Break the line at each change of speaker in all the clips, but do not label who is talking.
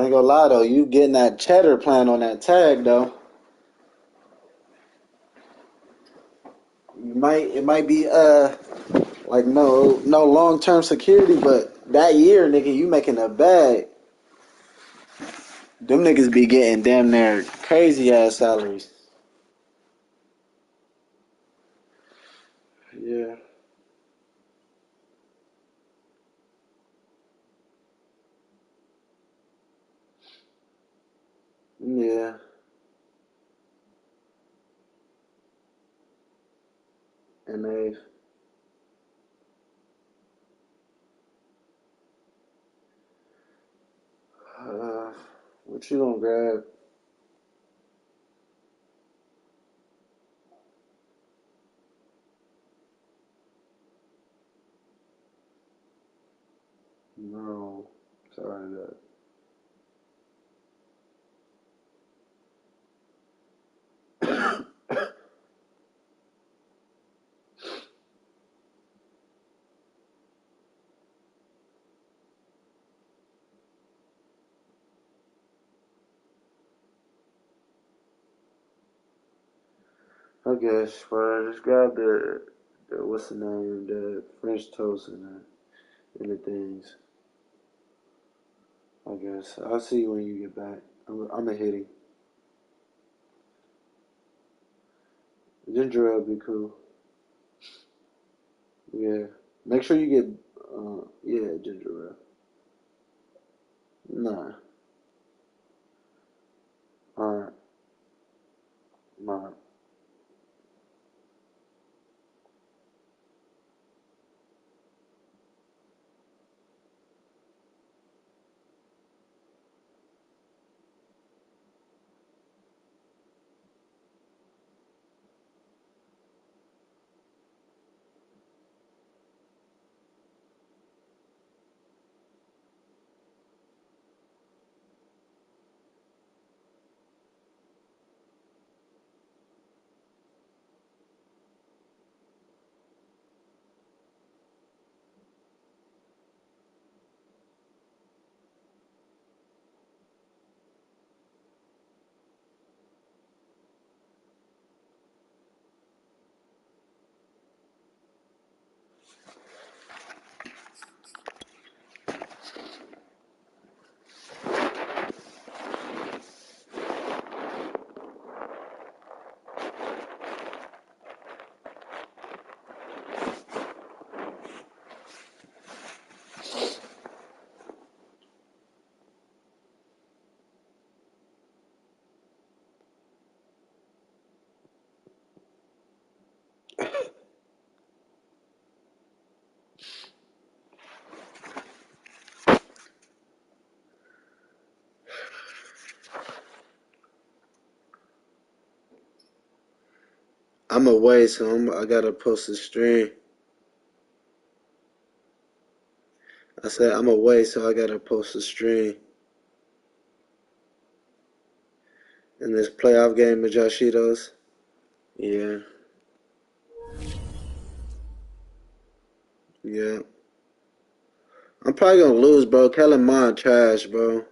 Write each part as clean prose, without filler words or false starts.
ain't gonna lie though, you getting that cheddar plan on that tag though. It might be like no long term security, but that year, nigga, you making a bag. Them niggas be getting damn near crazy ass salaries. Yeah, yeah, and they uh, what you gonna grab? No, sorry that. I guess, bro. Just grab the what's the name? The French toast and the things. I guess I'll see you when you get back. I'm a hitting. Ginger ale be cool. Yeah. Make sure you get yeah ginger ale. Nah. All right. Nah. I'm away, so I gotta post a stream. I said I'm away, so I gotta post a stream in this playoff game with Joshitos. Yeah, yeah. I'm probably gonna lose, bro. Kellen Mond trash, bro.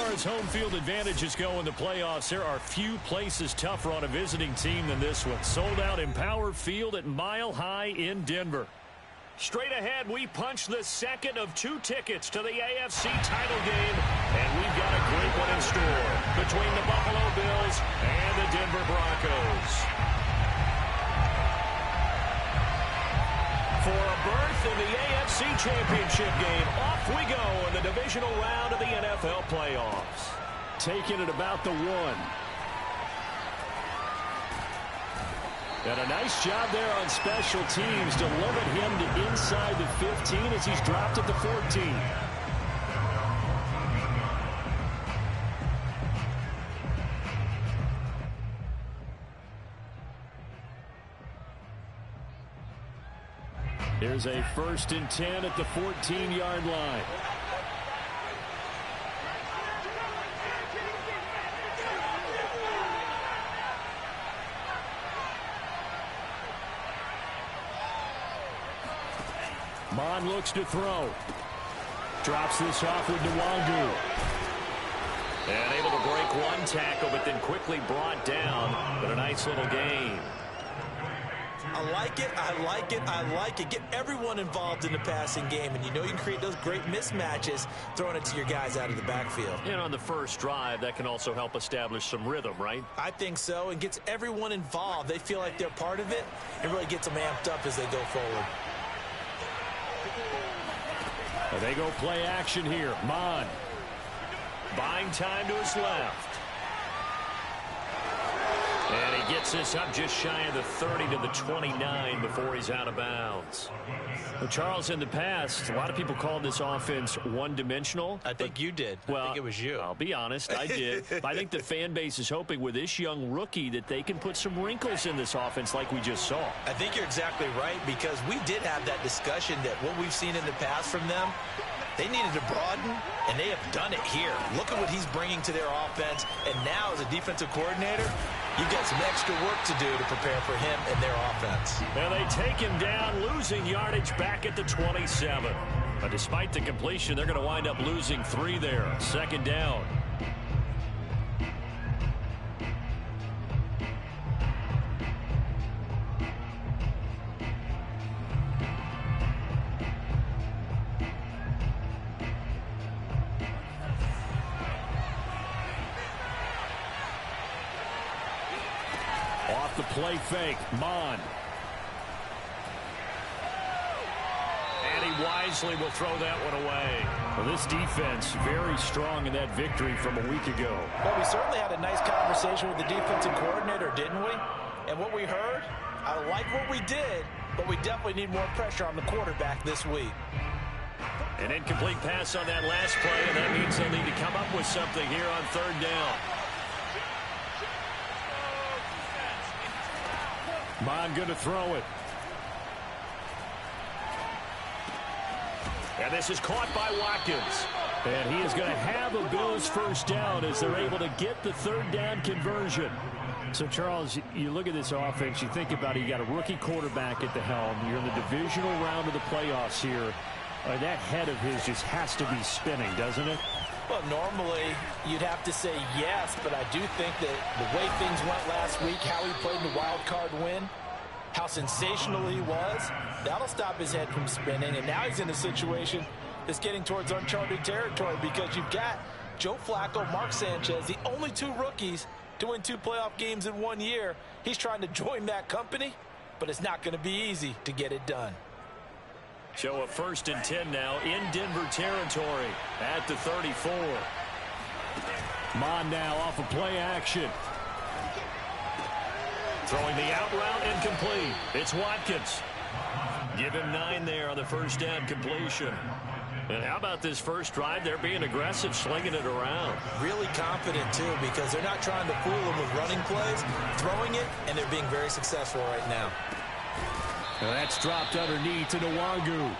far as home field advantages go in the playoffs, there are few places tougher on a visiting team than this one. Sold out Empower Field at Mile High in Denver. Straight ahead, we punch the second of 2 tickets to the AFC title game, and we've got a great one in store between the Buffalo Bills and the Denver Broncos. For a berth in the AFC Championship game, off we go in the divisional round of the NFL playoffs. Taking it about the 1. And a nice job there on special teams to limit him to inside the 15 as he's dropped at the 14. Here's a 1st and 10 at the 14-yard line. Mon looks to throw. Drops this off with Nwangu. And able to break 1 tackle, but then quickly brought down. But a nice little gain.
I like it, I like it, I like it. Get everyone involved in the passing game, and you know you can create those great mismatches throwing it to your guys out of the backfield.
And on the first drive, that can also help establish some rhythm, right?
I think so, and gets everyone involved. They feel like they're part of it, and really gets them amped up as they go forward.
And they go play action here. Mon buying time to his left. And he gets this up just shy of the 30 to the 29 before he's out of bounds. Well, Charles, in the past, a lot of people called this offense one-dimensional.
I think you did.
Well,
I think it was you.
I'll be honest, I did. I think the fan base is hoping with this young rookie that they can put some wrinkles in this offense like we just saw.
I think you're exactly right, because we did have that discussion that what we've seen in the past from them, they needed to broaden, and they have done it here. Look at what he's bringing to their offense, and now as a defensive coordinator, you've got some extra work to do to prepare for him and their offense.
And they take him down, losing yardage back at the 27. But despite the completion, they're going to wind up losing 3 there. 2nd down. Off the play fake, Mon. And he wisely will throw that one away. Well, this defense very strong in that victory from a week ago.
Well, we certainly had a nice conversation with the defensive coordinator, didn't we? And what we heard, I like what we did, but we definitely need more pressure on the quarterback this week.
An incomplete pass on that last play, and that means they'll need to come up with something here on 3rd down. Mon going to throw it. And this is caught by Watkins. And he is going to have a Bills 1st down as they're able to get the 3rd down conversion. So, Charles, you look at this offense, you think about it, you got a rookie quarterback at the helm. You're in the divisional round of the playoffs here. That head of his just has to be spinning, doesn't it?
Well, normally you'd have to say yes, but I do think that the way things went last week, how he played in the wild card win, how sensational he was, that'll stop his head from spinning. And now he's in a situation that's getting towards uncharted territory, because you've got Joe Flacco, Mark Sanchez, the only 2 rookies to win 2 playoff games in 1 year. He's trying to join that company, but it's not going to be easy to get it done.
So a 1st and 10 now in Denver territory at the 34. Mon now off of play action. Throwing the out route incomplete. It's Watkins. Give him 9 there on the 1st down completion. And how about this first drive? They're being aggressive, slinging it around.
Really confident, too, because they're not trying to fool them with running plays, throwing it, and they're being very successful right now.
And that's dropped underneath to Nwangu.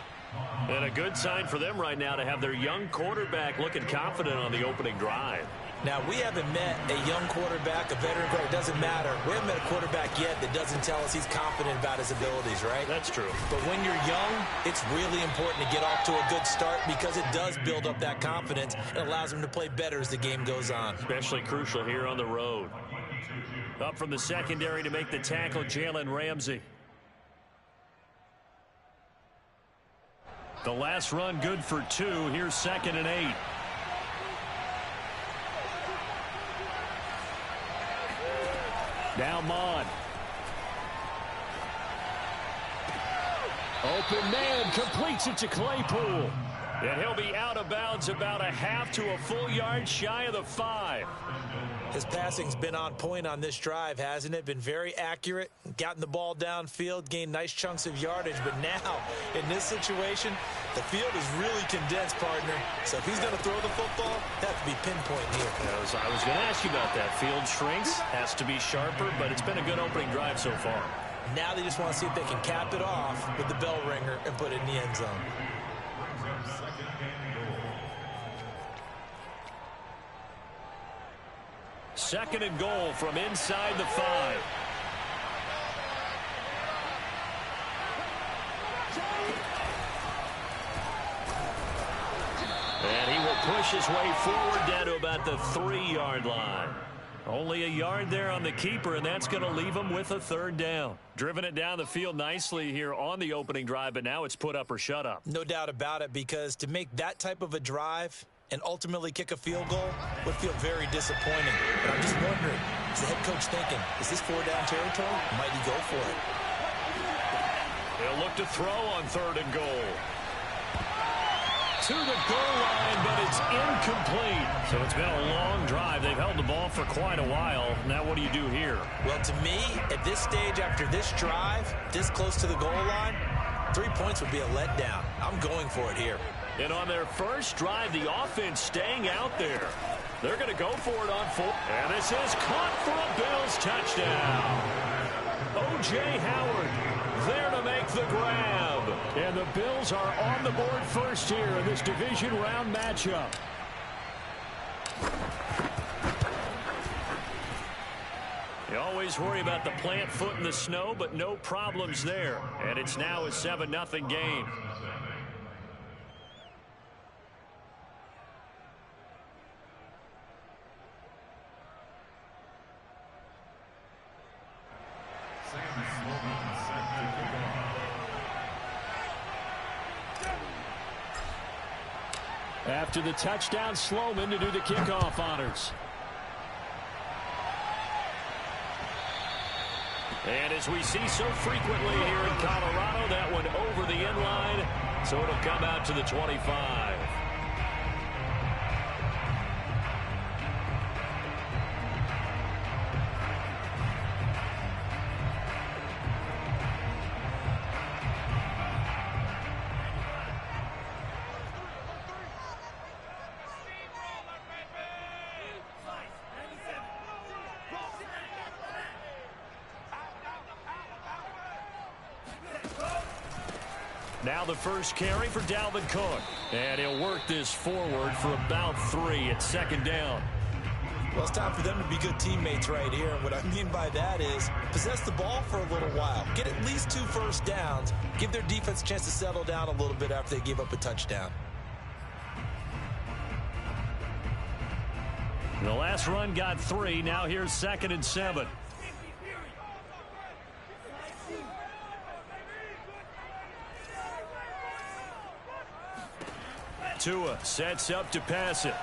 And a good sign for them right now to have their young quarterback looking confident on the opening drive.
Now, we haven't met a young quarterback, a veteran quarterback. It doesn't matter. We haven't met a quarterback yet that doesn't tell us he's confident about his abilities, right?
That's true.
But when you're young, it's really important to get off to a good start because it does build up that confidence and allows him to play better as the game goes on.
Especially crucial here on the road. Up from the secondary to make the tackle, Jalen Ramsey. The last run good for 2. Here's 2nd and 8. Now Mon. Open man, completes it to Claypool. And he'll be out of bounds about a half to a full yard shy of the 5.
His passing's been on point on this drive, hasn't it? Been very accurate, gotten the ball downfield, gained nice chunks of yardage. But now, in this situation, the field is really condensed, partner. So if he's going to throw the football, that has to be pinpoint here.
I was going to ask you about that. Field shrinks, has to be sharper, but it's been a good opening drive so far.
Now they just want to see if they can cap it off with the bell ringer and put it in the end zone.
Second and goal from inside the 5. And he will push his way forward down to about the 3-yard line. Only a yard there on the keeper, and that's going to leave him with a 3rd down. Driven it down the field nicely here on the opening drive, but now it's put up or shut up.
No doubt about it, because to make that type of a drive and ultimately kick a field goal would feel very disappointing. But I'm just wondering, is the head coach thinking, is this 4-down territory? Might he go for it?
They'll look to throw on 3rd and goal. To the goal line, but it's incomplete. So it's been a long drive. They've held the ball for quite a while. Now what do you do here?
Well, to me, at this stage, after this drive, this close to the goal line, 3 points would be a letdown. I'm going for it here.
And on their first drive, the offense staying out there. They're going to go for it on 4. And this is caught for a Bills touchdown. O.J. Howard there to make the grab. And the Bills are on the board first here in this division round matchup. You always worry about the plant foot in the snow, but no problems there. And it's now a 7-0 game. After the touchdown, Sloman to do the kickoff honors. And as we see so frequently here in Colorado, that one over the end line, so it'll come out to the 25. Now the first carry for Dalvin Cook. And he'll work this forward for about 3 at 2nd down.
Well, it's time for them to be good teammates right here. And what I mean by that is possess the ball for a little while. Get at least 2 first downs. Give their defense a chance to settle down a little bit after they give up a touchdown.
The last run got 3. Now here's 2nd and 7. Tua sets up to pass it.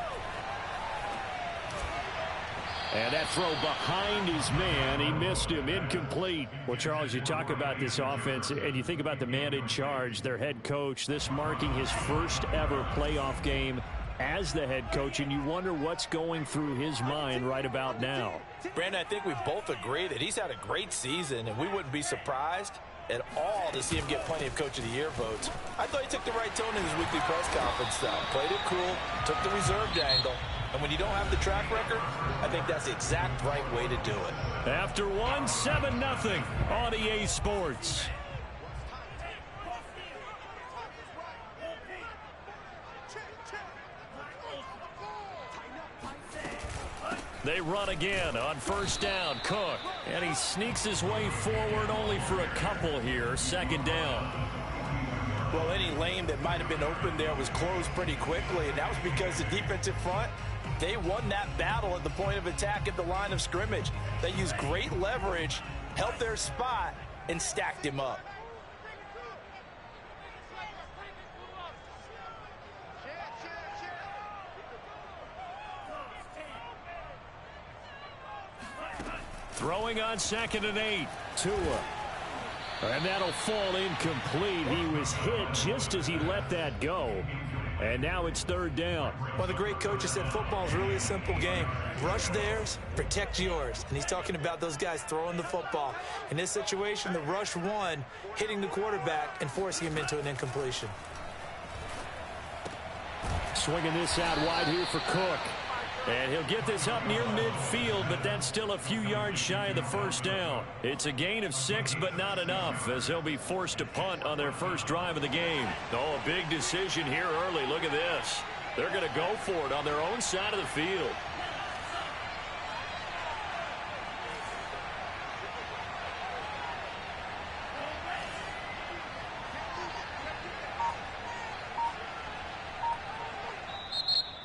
And that throw behind his man, he missed him, incomplete. Well, Charles, you talk about this offense, and you think about the man in charge, their head coach, this marking his first ever playoff game as the head coach, and you wonder what's going through his mind right about now.
Brandon, I think we both agree that he's had a great season, and we wouldn't be surprised at all to see him get plenty of Coach of the Year votes. I thought he took the right tone in his weekly press conference, though. Played it cool, took the reserved angle, and when you don't have the track record, I think that's the exact right way to do it.
After 1, 7-0 on EA Sports. They run again on first down. Cook. And he sneaks his way forward only for a couple here. Second down.
Well, any lane that might have been open there was closed pretty quickly, and that was because the defensive front, they won that battle at the point of attack at the line of scrimmage. They used great leverage, held their spot, and stacked him up.
Throwing on 2nd and 8. Tua. And that'll fall incomplete. He was hit just as he let that go. And now it's 3rd down.
Well, the great coach has said football is really a simple game. Rush theirs, protect yours. And he's talking about those guys throwing the football. In this situation, the rush won, hitting the quarterback and forcing him into an incompletion.
Swinging this out wide here for Cook. And he'll get this up near midfield, but that's still a few yards shy of the first down. It's a gain of 6, but not enough, as they'll be forced to punt on their first drive of the game. Oh, a big decision here early. Look at this. They're going to go for it on their own side of the field.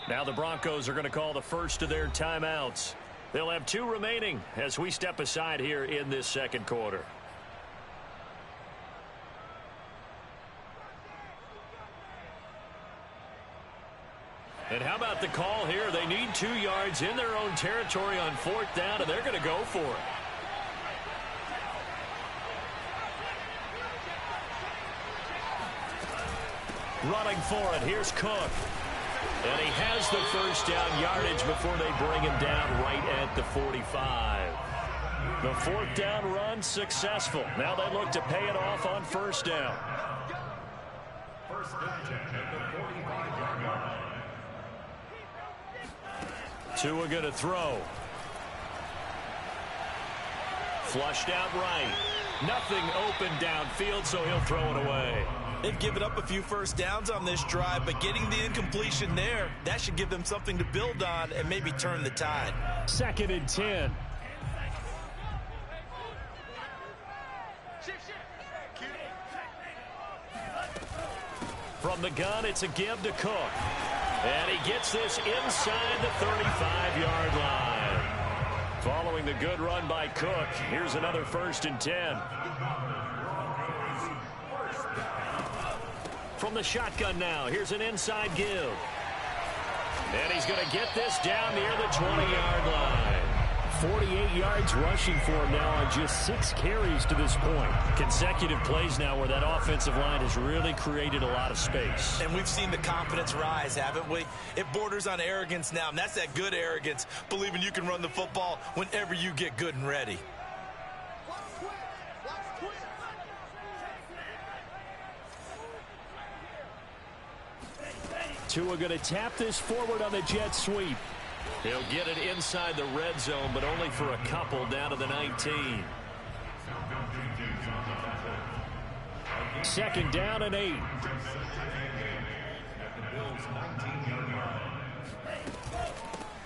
Now the Broncos are going to call the first of their timeouts. They'll have 2 remaining as we step aside here in this second quarter. And how about the call here? They need 2 yards in their own territory on 4th down, and they're going to go for it. Running for it. Here's Cook. And he has the first down yardage before they bring him down right at the 45. The 4th down run successful. Now they look to pay it off on first down. Tua going to throw. Flushed out right. Nothing open downfield, so he'll throw it away.
They've given up a few first downs on this drive, but getting the incompletion there, that should give them something to build on and maybe turn the tide.
2nd and 10. From the gun, it's a give to Cook. And he gets this inside the 35-yard line. Following the good run by Cook, here's another 1st and 10. From the shotgun now, here's an inside give. And he's going to get this down near the 20-yard line. 48 yards rushing for him now on just 6 carries to this point. Consecutive plays now where that offensive line has really created a lot of space.
And we've seen the confidence rise, haven't we? It borders on arrogance now, and that's that good arrogance, believing you can run the football whenever you get good and ready.
Tua going to tap this forward on the jet sweep. He'll get it inside the red zone, but only for a couple down to the 19. 2nd down and 8.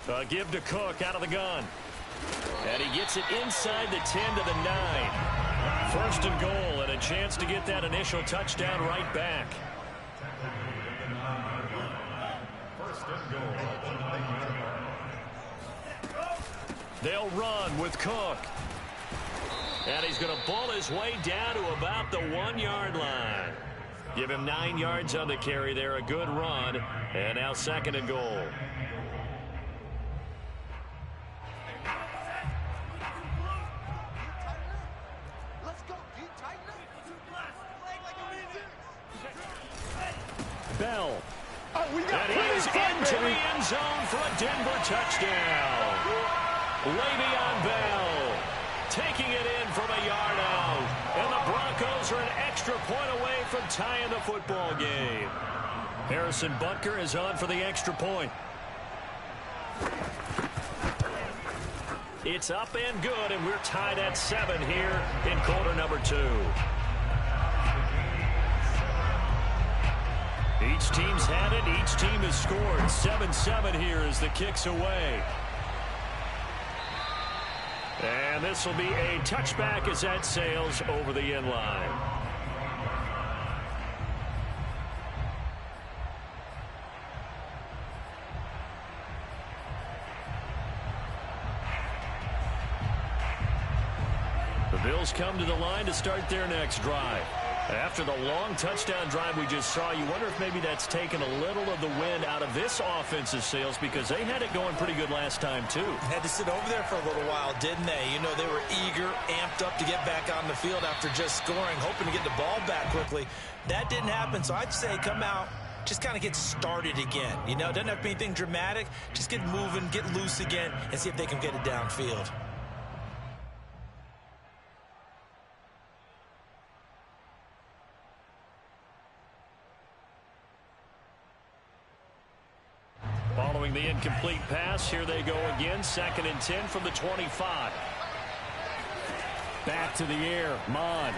A give to Cook out of the gun. And he gets it inside the 10 to the 9. 1st and goal, and a chance to get that initial touchdown right back. They'll run with Cook. And he's going to ball his way down to about the 1-yard line. Give him 9 yards on the carry there. A good run. And now 2nd and goal. Bell. And he is into the end zone for a Denver touchdown. Le'Veon Bell taking it in from a yard out. And the Broncos are an extra point away from tying the football game. Harrison Butker is on for the extra point. It's up and good, and we're tied at 7 here in quarter number 2. Each team's had it. Each team has scored. 7-7 here as the kick's away. And this will be a touchback as that sails over the end line. The Bills come to the line to start their next drive. After the long touchdown drive we just saw, you wonder if maybe that's taken a little of the wind out of this offensive sails, because they had it going pretty good last time too.
Had to sit over there for a little while, didn't they? You know, they were eager, amped up to get back on the field after just scoring, hoping to get the ball back quickly. That didn't happen, so I'd say come out, just kind of get started again. You know, it doesn't have to be anything dramatic. Just get moving, get loose again, and see if they can get it downfield.
Following the incomplete pass, here they go again. 2nd and 10 from the 25. Back to the air, Mond.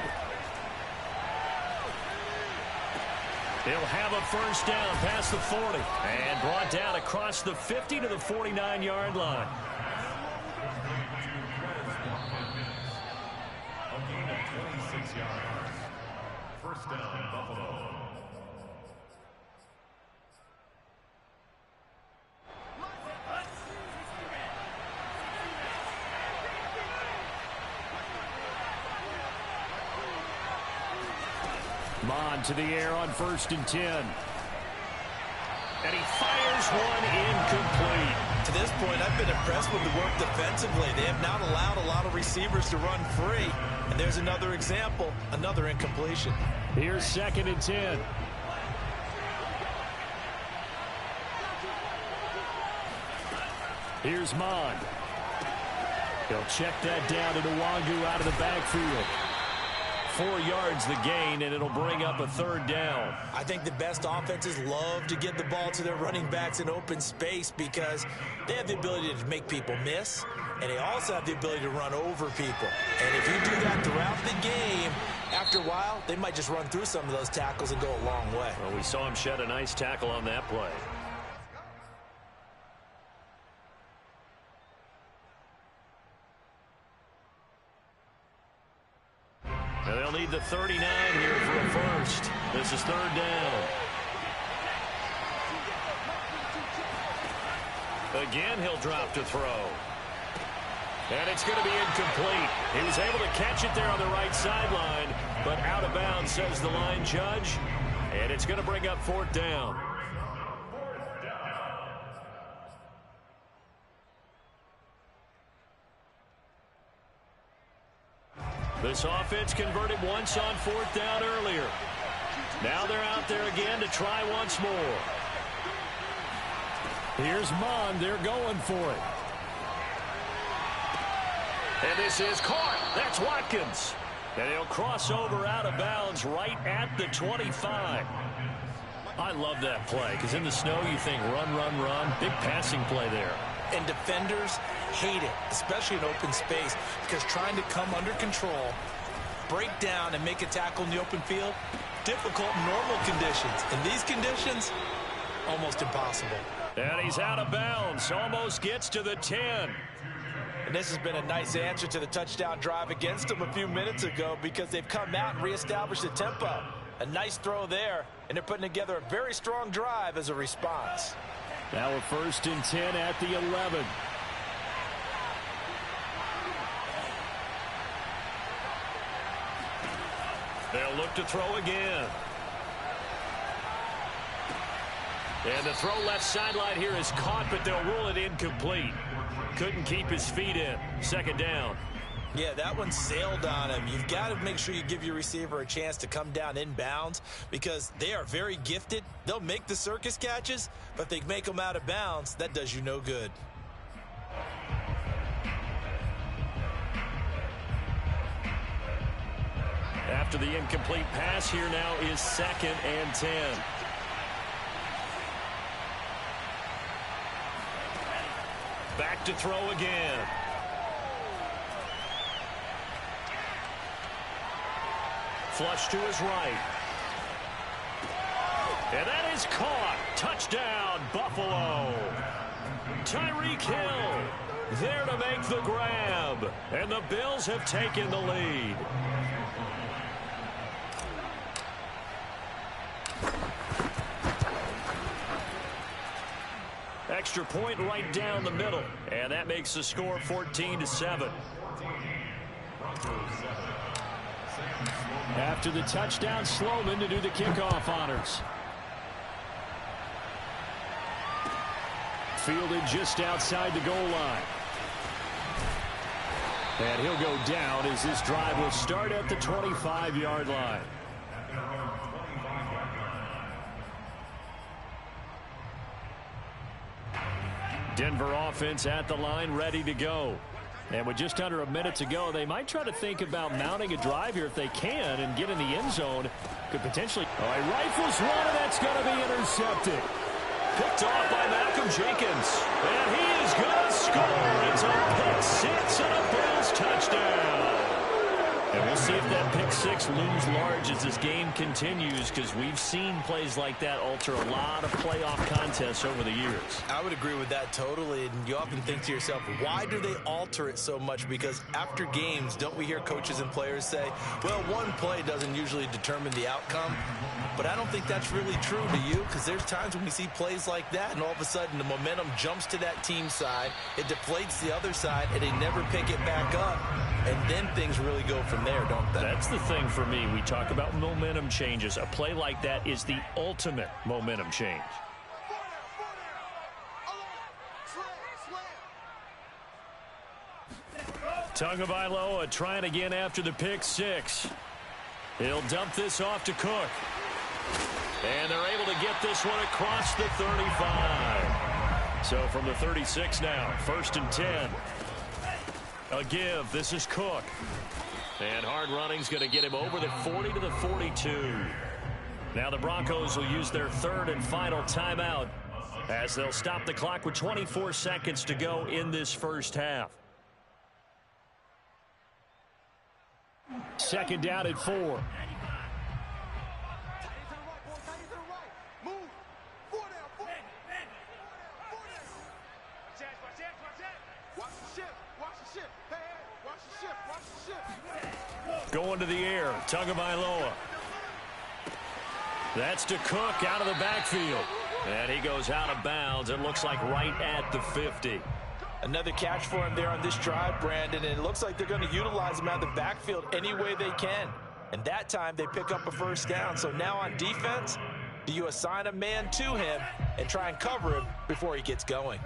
He'll have a first down past the 40. And brought down across the 50 to the 49-yard line.
A gain of 26 yards. First down, Buffalo.
Mond to the air on 1st and 10. And he fires one incomplete.
To this point, I've been impressed with the work defensively. They have not allowed a lot of receivers to run free. And there's another example, another incompletion.
Here's 2nd and 10. Here's Mond. He'll check that down to Nwangu out of the backfield. 4 yards the gain, and it'll bring up a 3rd down.
I think the best offenses love to get the ball to their running backs in open space because they have the ability to make people miss, and they also have the ability to run over people. And if you do that throughout the game, after a while, they might just run through some of those tackles and go a long way.
Well, we saw him shed a nice tackle on that play. Now they'll need the 39 here for a first. This is 3rd down. Again, he'll drop to throw. And it's going to be incomplete. He was able to catch it there on the right sideline, but out of bounds, says the line judge. And it's going to bring up 4th down. This offense converted once on 4th down earlier. Now they're out there again to try once more. Here's Mond. They're going for it. And this is caught. That's Watkins. And he'll cross over out of bounds right at the 25. I love that play because in the snow you think run, run, run. Big passing play there.
And defenders hate it, especially in open space, because trying to come under control, break down, and make a tackle in the open field, difficult in normal conditions. In these conditions, almost impossible.
And he's out of bounds, almost gets to the 10.
And this has been a nice answer to the touchdown drive against them a few minutes ago because they've come out and reestablished the tempo. A nice throw there, and they're putting together a very strong drive as a response.
Now a 1st and 10 at the 11. They'll look to throw again. And the throw left sideline here is caught, but they'll rule it incomplete. Couldn't keep his feet in. 2nd down.
Yeah, that one sailed on him. You've got to make sure you give your receiver a chance to come down inbounds because they are very gifted. They'll make the circus catches, but if they make them out of bounds, that does you no good.
After the incomplete pass, here now is 2nd and 10. Back to throw again. Flush to his right. And that is caught. Touchdown, Buffalo. Tyreek Hill there to make the grab. And the Bills have taken the lead. Extra point right down the middle. And that makes the score 14-7. After the touchdown, Sloman to do the kickoff honors. Fielded just outside the goal line. And he'll go down as this drive will start at the 25-yard line. Denver offense at the line, ready to go. And with just under a minute to go, they might try to think about mounting a drive here if they can and get in the end zone. Could potentially... Oh, he rifles one, and that's going to be intercepted. Picked off by Malcolm Jenkins. And he is going to score. It's a pick six and a Bills touchdown. And we'll see if that pick six looms large as this game continues, because we've seen plays like that alter a lot of playoff contests over the years.
I would agree with that totally. And you often think to yourself, why do they alter it so much? Because after games, don't we hear coaches and players say, well, one play doesn't usually determine the outcome. But I don't think that's really true to you, because there's times when we see plays like that, and all of a sudden the momentum jumps to that team side, it deflates the other side, and they never pick it back up. And then things really go from there, don't they?
That's the thing for me. We talk about momentum changes. A play like that is the ultimate momentum change. Tagovailoa trying again after the pick six. He'll dump this off to Cook. And they're able to get this one across the 35. So from the 36 now, 1st and 10. A give. This is Cook. And hard running's going to get him over the 40 to the 42. Now the Broncos will use their third and final timeout as they'll stop the clock with 24 seconds to go in this first half. Second down at 4. Going to the air, Tagovailoa. That's to Cook out of the backfield. And he goes out of bounds. It looks like right at the 50.
Another catch for him there on this drive, Brandon, and it looks like they're going to utilize him out of the backfield any way they can. And that time they pick up a first down. So now on defense, do you assign a man to him and try and cover him before he gets going?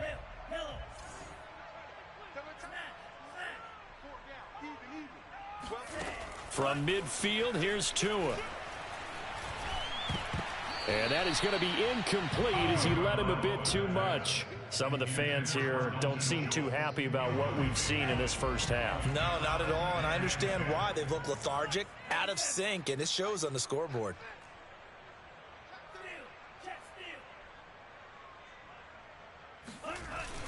From midfield, here's Tua. And that is going to be incomplete as he led him a bit too much. Some of the fans here don't seem too happy about what we've seen in this first half.
No, not at all, and I understand why. They've looked lethargic, out of sync, and it shows on the scoreboard.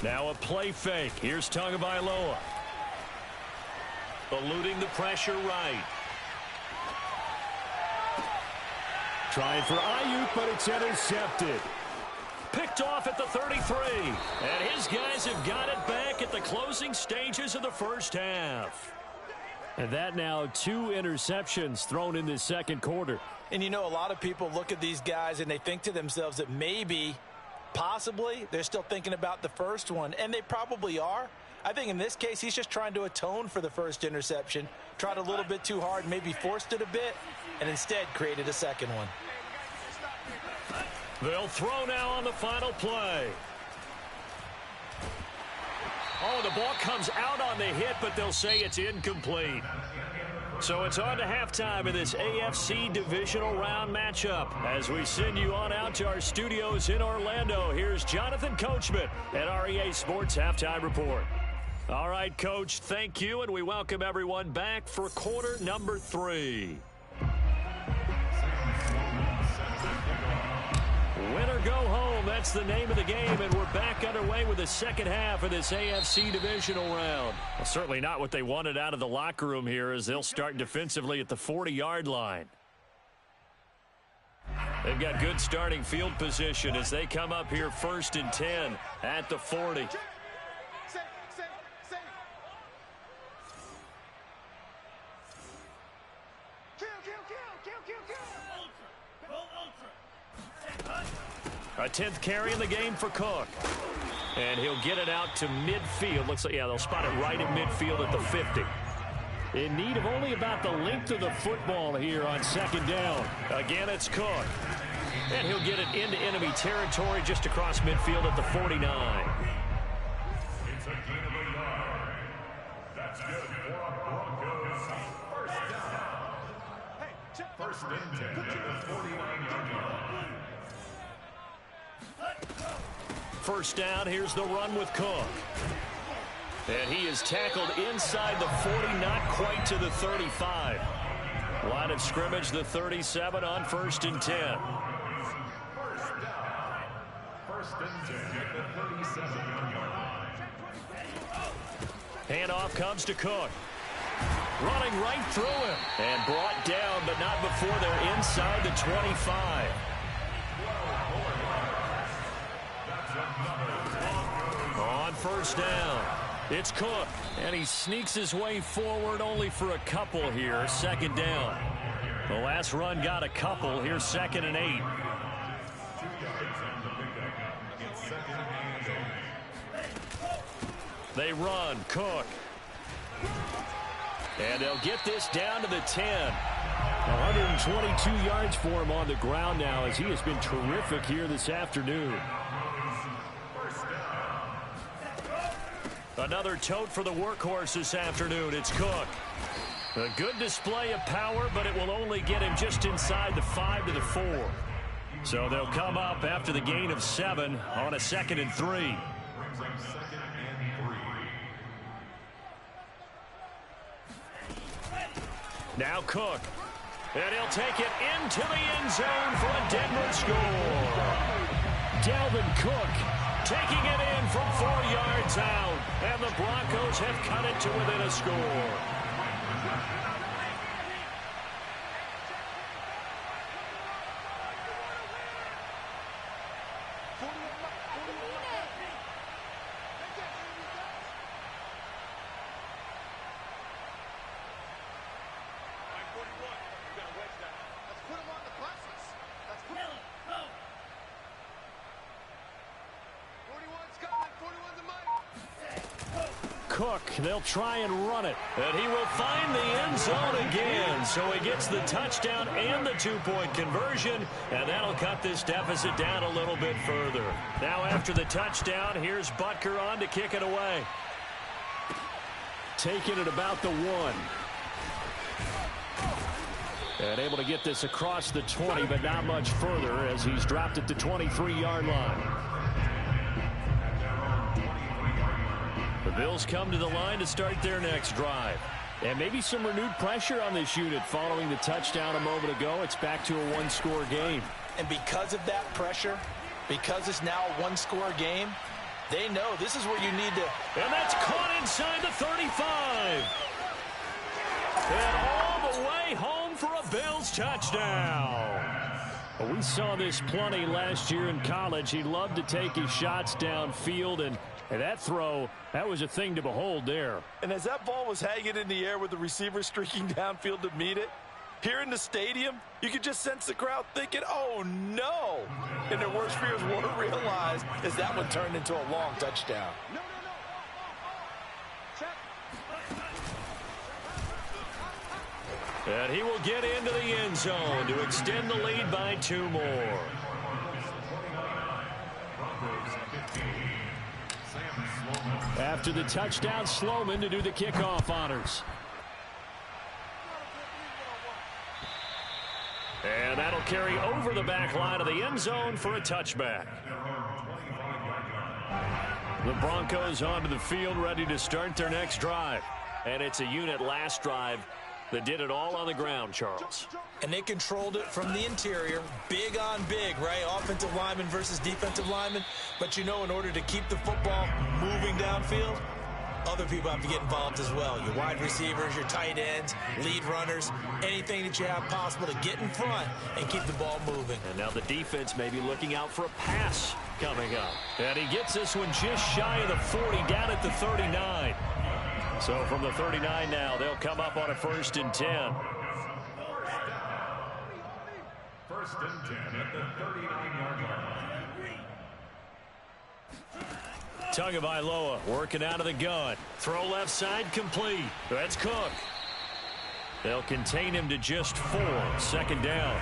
Now a play fake. Here's Tagovailoa. Eluding the pressure right. Trying for Ayuk, but it's intercepted. Picked off at the 33. And his guys have got it back at the closing stages of the first half. And that now 2 interceptions thrown in this second quarter.
And you know, a lot of people look at these guys and they think to themselves that maybe, possibly, they're still thinking about the first one. And they probably are. I think in this case, he's just trying to atone for the first interception. Tried a little bit too hard, maybe forced it a bit, and instead created a second one.
They'll throw now on the final play. Oh, the ball comes out on the hit, but they'll say it's incomplete. So it's on to halftime in this AFC divisional round matchup. As we send you on out to our studios in Orlando, here's Jonathan Coachman at REA Sports Halftime Report. All right, Coach, thank you, and we welcome everyone back for quarter number 3. Win or go home, that's the name of the game, and we're back underway with the second half of this AFC divisional round. Well, certainly not what they wanted out of the locker room here as they'll start defensively at the 40-yard line. They've got good starting field position as they come up here 1st and 10 at the 40. A 10th carry in the game for Cook. And he'll get it out to midfield. Looks like, yeah, they'll spot it right at midfield at the 50. In need of only about the length of the football here on 2nd down. Again, it's Cook. And he'll get it into enemy territory just across midfield at the 49.
It's a gain of a yard. That's good for a Broncos first down. First and 10 at the 49-yard line.
First down, here's the run with Cook. And he is tackled inside the 40, not quite to the 35. Line of scrimmage, the 37 on 1st and 10.
First and 10 at the 37-yard line.
Handoff comes to Cook. Running right through him. And brought down, but not before they're inside the 25. On 1st down, it's Cook. And he sneaks his way forward only for a couple here. 2nd down. The last run got a couple. Here's 2nd and 8. They run. Cook. And they'll get this down to the 10. 122 yards for him on the ground now as he has been terrific here this afternoon. Another tote for the workhorse this afternoon. It's Cook. A good display of power, but it will only get him just inside the 5 to the 4. So they'll come up after the gain of 7 on a 2nd and 3. Now Cook. And he'll take it into the end zone for a Denver score. Dalvin Cook taking it in from 4 yards out. And the Broncos have cut it to within a score. Cook, they'll try and run it. And he will find the end zone again. So he gets the touchdown and the 2-point conversion. And that'll cut this deficit down a little bit further. Now after the touchdown, here's Butker on to kick it away. Taking it about the 1. And able to get this across the 20, but not much further as he's dropped at the 23-yard line. The Bills come to the line to start their next drive. And maybe some renewed pressure on this unit following the touchdown a moment ago. It's back to a 1-score game.
And because of that pressure, because it's now a 1-score game, they know this is where you need to.
And that's caught inside the 35. And all the way home for a Bills touchdown. Well, we saw this plenty last year in college. He loved to take his shots downfield, and that throw, that was a thing to behold there.
And as that ball was hanging in the air with the receiver streaking downfield to meet it, here in the stadium, you could just sense the crowd thinking, oh, no. And their worst fears weren't realized as that one turned into a long touchdown.
And he will get into the end zone to extend the lead by 2 more. After the touchdown, Sloman to do the kickoff honors. And that'll carry over the back line of the end zone for a touchback. The Broncos onto the field, ready to start their next drive. And it's a unit last drive that did it all on the ground, Charles.
And they controlled it from the interior, big on big, right? Offensive lineman versus defensive lineman. But, you know, in order to keep the football moving downfield, other people have to get involved as well. Your wide receivers, your tight ends, lead runners, anything that you have possible to get in front and keep the ball moving.
And now the defense may be looking out for a pass coming up. And he gets this one just shy of the 40, down at the 39. So from the 39 now, they'll come up on a 1st and 10.
First and 10 at the 39-yard line.
Tagovailoa working out of the gun. Throw left side complete. That's Cook. They'll contain him to just 4. 2nd down.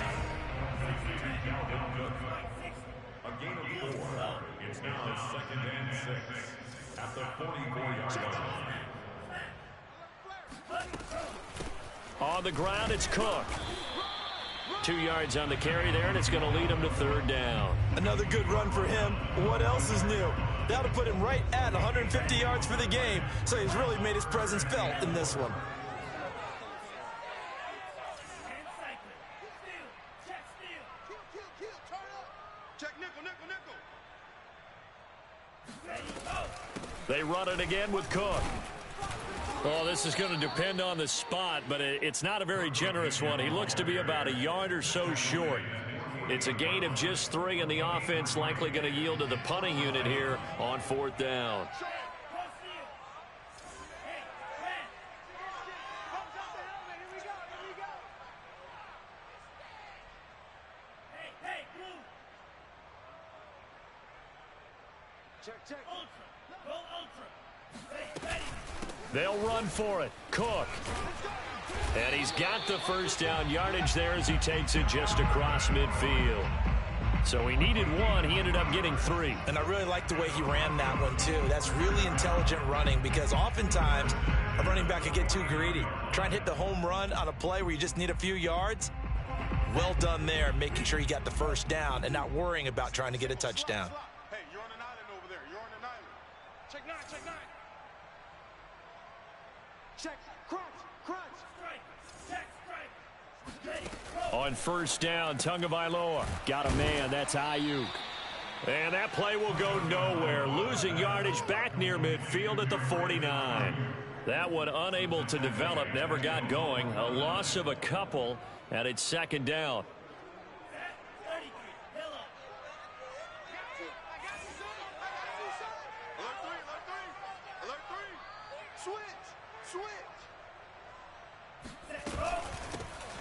A gain of 4. It's now 2nd and 6 at the 44-yard line.
On the ground, it's Cook. 2 yards on the carry there, and it's going to lead him to 3rd down.
Another good run for him. What else is new? That'll put him right at 150 yards for the game, so he's really made his presence felt in this one.
They run it again with Cook. Oh, this is going to depend on the spot, but it's not a very generous one. He looks to be about a yard or so short. It's a gain of just 3, and the offense likely going to yield to the punting unit here on 4th down. They'll run for it. Cook. And he's got the 1st down yardage there as he takes it just across midfield. So he needed 1. He ended up getting 3.
And I really like the way he ran that one, too. That's really intelligent running because oftentimes a running back can get too greedy. Try and hit the home run on a play where you just need a few yards. Well done there, making sure you got the 1st down and not worrying about trying to get a touchdown.
Hey, you're on an island over there. You're on an island. Check 9, check 9. Check, crunch, crunch.
On 1st down, Tagovailoa got a man. That's Ayuk. And that play will go nowhere. Losing yardage back near midfield at the 49. That one unable to develop, never got going. A loss of a couple, and it's 2nd down.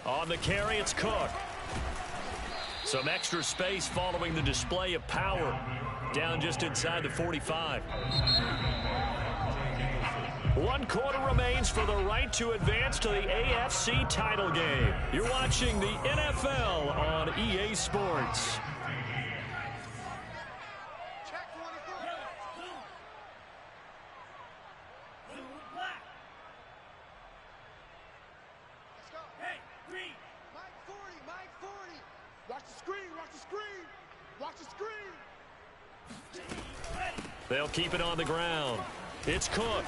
On the carry, it's Cook. Some extra space following the display of power. Down just inside the 45. 1 quarter remains for the right to advance to the AFC title game. You're watching the NFL on EA Sports. They'll keep it on the ground. It's Cook.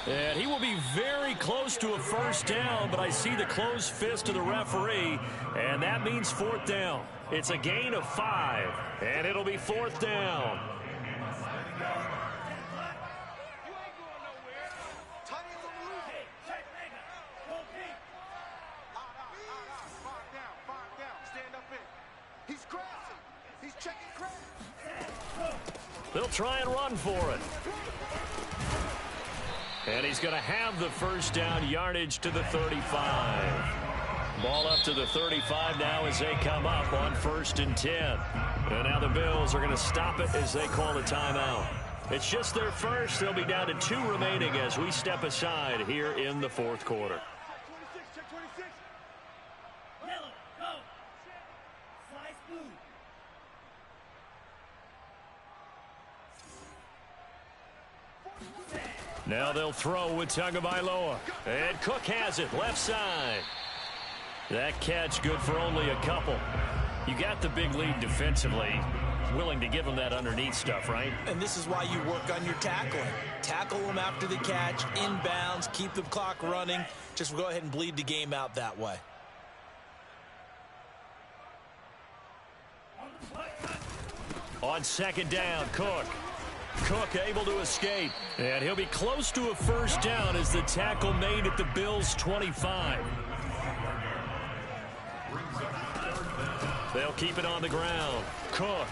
And he will be very close to a 1st down, but I see the closed fist of the referee, and that means 4th down. It's a gain of 5, and it'll be 4th down. They'll try and run for it. And he's going to have the 1st down yardage to the 35. Ball up to the 35 now as they come up on 1st and 10. And now the Bills are going to stop it as they call a timeout. It's just their first. They'll be down to 2 remaining as we step aside here in the 4th quarter. Now they'll throw with Tagovailoa. And Cook has it, left side. That catch good for only a couple. You got the big lead defensively. Willing to give them that underneath stuff, right?
And this is why you work on your tackling. Tackle them after the catch, inbounds, keep the clock running. Just go ahead and bleed the game out that way.
On 2nd down, Cook. Cook able to escape. And he'll be close to a first down as the tackle made at the Bills' 25. They'll keep it on the ground. Cook.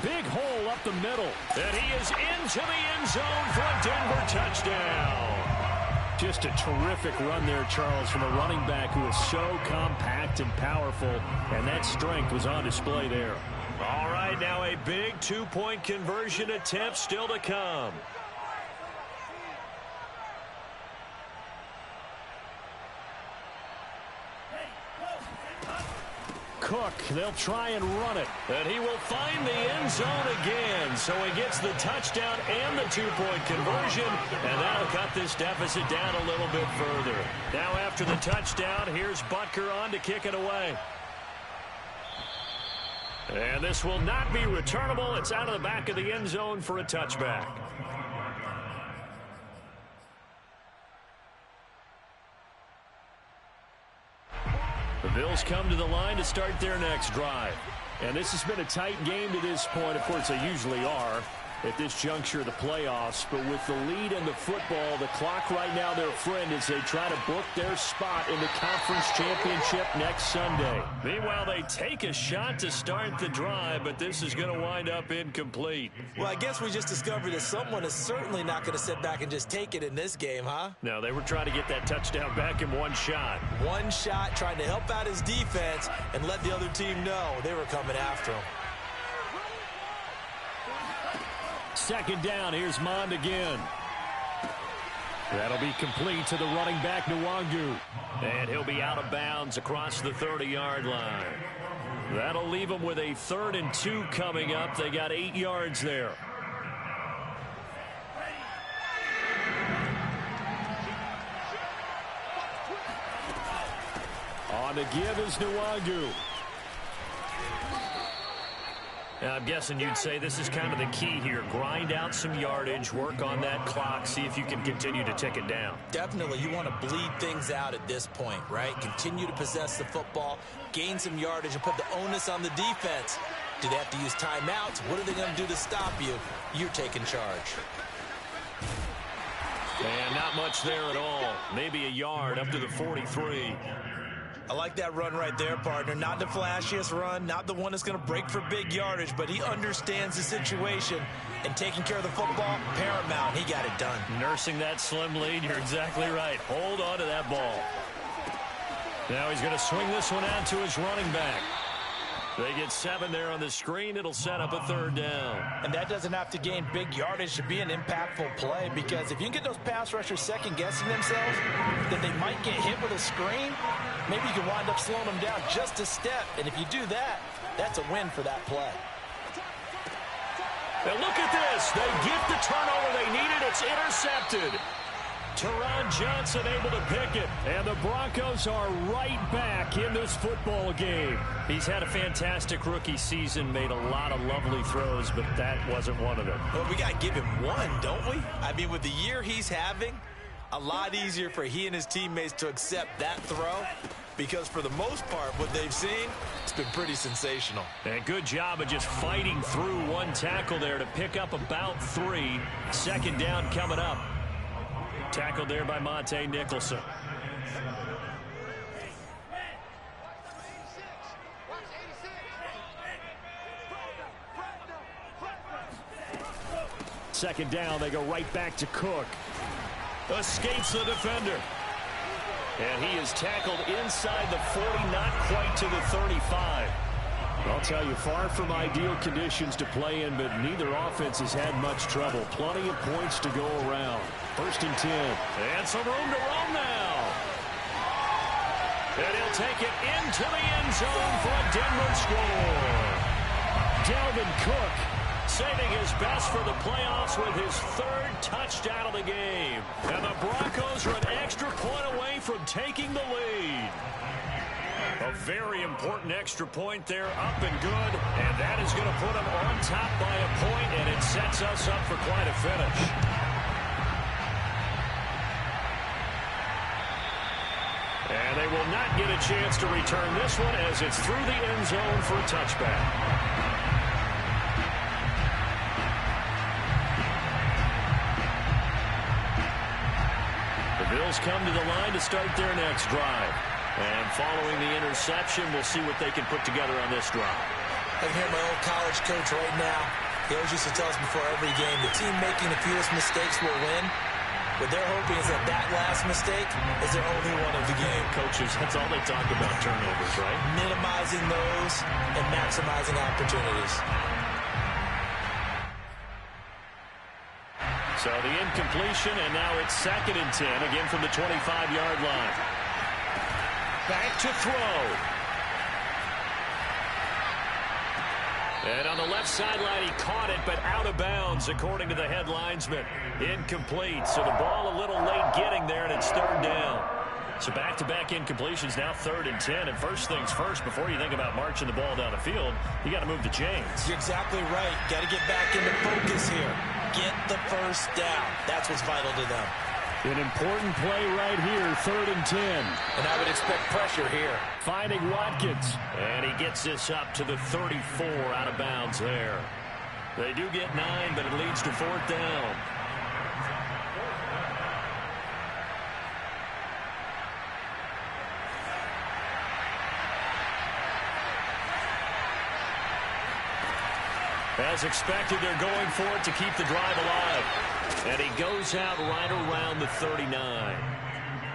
Big hole up the middle. And he is into the end zone for a Denver touchdown. Just a terrific run there, Charles, from a running back who is so compact and powerful, and that strength was on display there. All right, now a big two-point conversion attempt still to come. Cook, they'll try and run it. And he will find the end zone again. So he gets the touchdown and the two-point conversion. And that'll cut this deficit down a little bit further. Now after the touchdown, here's Butker on to kick it away. And this will not be returnable. It's out of the back of the end zone for a touchback. The Bills come to the line to start their next drive. And this has been a tight game to this point. Of course, they usually are at this juncture of the playoffs. But with the lead in the football, the clock right now their friend as they try to book their spot in the conference championship next Sunday. Meanwhile, they take a shot to start the drive, but this is going to wind up incomplete.
Well, I guess we just discovered that someone is certainly not going to sit back and just take it in this game, huh?
No, they were trying to get that touchdown back in one shot.
One shot, trying to help out his defense and let the other team know they were coming after him.
Second down, here's Mond again. That'll be complete to the running back, Nwangu. And he'll be out of bounds across the 30-yard line. That'll leave them with a 3rd and 2 coming up. They got 8 yards there. On the give is Nwangu. Now, I'm guessing you'd say this is kind of the key here. Grind out some yardage, work on that clock, see if you can continue to tick it down.
Definitely. You want to bleed things out at this point, right? Continue to possess the football, gain some yardage, and put the onus on the defense. Do they have to use timeouts? What are they going to do to stop you? You're taking charge.
And not much there at all. Maybe a yard up to the 43.
I like that run right there, partner. Not the flashiest run, not the one that's going to break for big yardage, but he understands the situation, and taking care of the football, paramount. He got it done.
Nursing that slim lead, you're exactly right. Hold on to that ball. Now he's going to swing this one out to his running back. They get 7 there on the screen. It'll set up a 3rd down.
And that doesn't have to gain big yardage to be an impactful play, because if you can get those pass rushers second-guessing themselves, then they might get hit with a screen. Maybe you can wind up slowing them down just a step. And if you do that, that's a win for that play.
Now look at this. They get the turnover they needed. It's intercepted. Teron Johnson able to pick it. And the Broncos are right back in this football game. He's had a fantastic rookie season, made a lot of lovely throws, but that wasn't one of them.
Well, we got to give him one, don't we? I mean, with the year he's having, a lot easier for he and his teammates to accept that throw, because for the most part, what they've seen, it's been pretty sensational.
And good job of just fighting through one tackle there to pick up about 3. 2nd down coming up. Tackled there by Monte Nicholson. Second down, they go right back to Cook. Escapes the defender. And he is tackled inside the 40, not quite to the 35. I'll tell you, far from ideal conditions to play in, but neither offense has had much trouble. Plenty of points to go around. 1st and 10. And some room to roam now. And he'll take it into the end zone for a Denver score. Dalvin Cook saving his best for the playoffs with his 3rd touchdown of the game. And the Broncos are an extra point away from taking the lead. A very important extra point there, up and good. And that is going to put them on top by a point, and it sets us up for quite a finish. And they will not get a chance to return this one as it's through the end zone for a touchback. The Bills come to the line to start their next drive. And following the interception, we'll see what they can put together on this drive.
I can hear my old college coach right now. He always used to tell us before every game, the team making the fewest mistakes will win. What they're hoping is that that last mistake is their only one of the game.
Coaches, that's all they talk about, turnovers, right?
Minimizing those and maximizing opportunities.
So the incompletion, and now it's 2nd and 10, again from the 25-yard line. Back to throw. And on the left sideline, he caught it, but out of bounds, according to the head linesman. Incomplete, so the ball a little late getting there, and it's 3rd down. So back-to-back incompletions, now 3rd and 10. And first things first, before you think about marching the ball down the field, you got to move the chains.
You're exactly right. Got to get back into focus here. Get the first down. That's what's vital to them.
An important play right here, 3rd and 10.
And I would expect pressure here.
Finding Watkins. And he gets this up to the 34, out of bounds there. They do get 9, but it leads to 4th down. As expected, they're going for it to keep the drive alive. And he goes out right around the 39.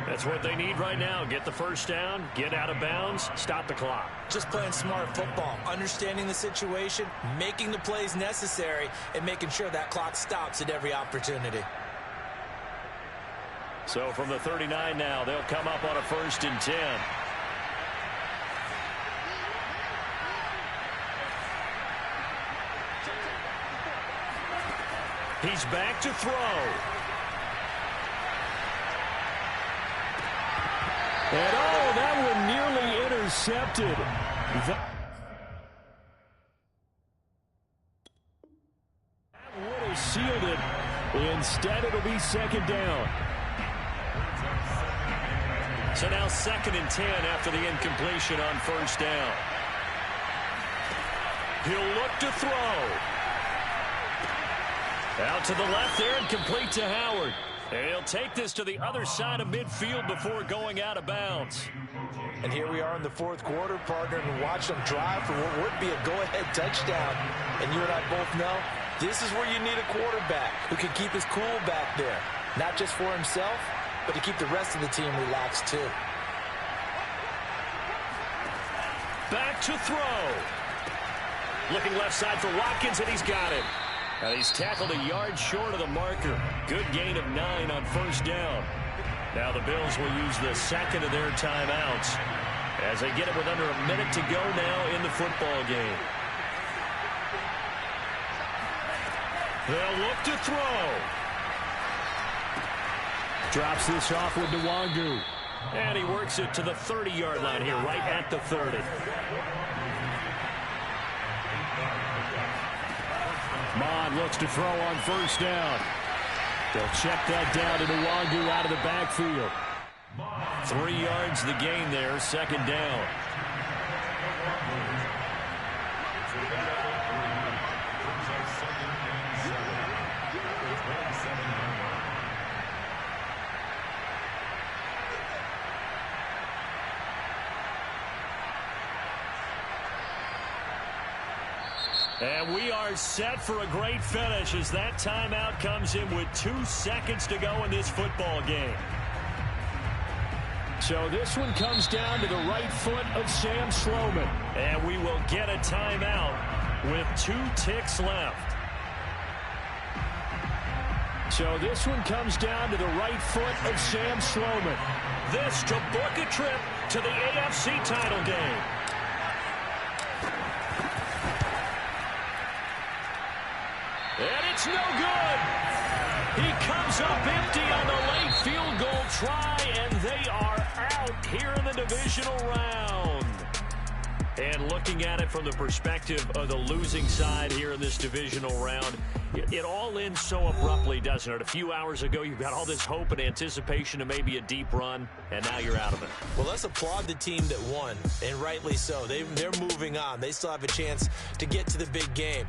That's what they need right now. Get the first down, get out of bounds, stop the clock.
Just playing smart football, understanding the situation, making the plays necessary, and making sure that clock stops at every opportunity.
So from the 39 now, they'll come up on a 1st and 10. He's back to throw. And oh, that one nearly intercepted. That would have sealed it. Instead, it'll be 2nd down. So now 2nd and 10 after the incompletion on 1st down. He'll look to throw. Out to the left there and complete to Howard. And he'll take this to the other side of midfield before going out of bounds.
And here we are in the 4th quarter, partner, and watch them drive for what would be a go-ahead touchdown. And you and I both know this is where you need a quarterback who can keep his cool back there. Not just for himself, but to keep the rest of the team relaxed too.
Back to throw. Looking left side for Watkins, and he's got it. And he's tackled a yard short of the marker. Good gain of 9 on 1st down. Now the Bills will use the 2nd of their timeouts as they get it with under a minute to go now in the football game. They'll look to throw. Drops this off with Nwangu. And he works it to the 30-yard line here, right at the 30. Mon looks to throw on 1st down. They'll check that down to Nwangu out of the backfield. 3 yards the gain there, 2nd down. And we are set for a great finish as that timeout comes in with 2 seconds to go in this football game. So this one comes down to the right foot of Sam Sloman. And we will get a timeout with 2 ticks left. So this one comes down to the right foot of Sam Sloman. This to book a trip to the AFC title game. And it's no good. He comes up empty on the late field goal try, and they are out here in the divisional round. And looking at it from the perspective of the losing side here in this divisional round, it all ends so abruptly, doesn't it? A few hours ago, you've got all this hope and anticipation of maybe a deep run, and now you're out of it.
Well, let's applaud the team that won, and rightly so. They're moving on. They still have a chance to get to the big game.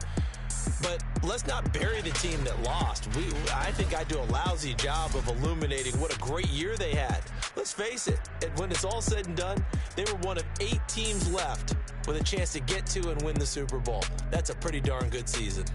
But let's not bury the team that lost. I think I do a lousy job of illuminating what a great year they had. Let's face it, when it's all said and done, they were one of 8 teams left with a chance to get to and win the Super Bowl. That's a pretty darn good season.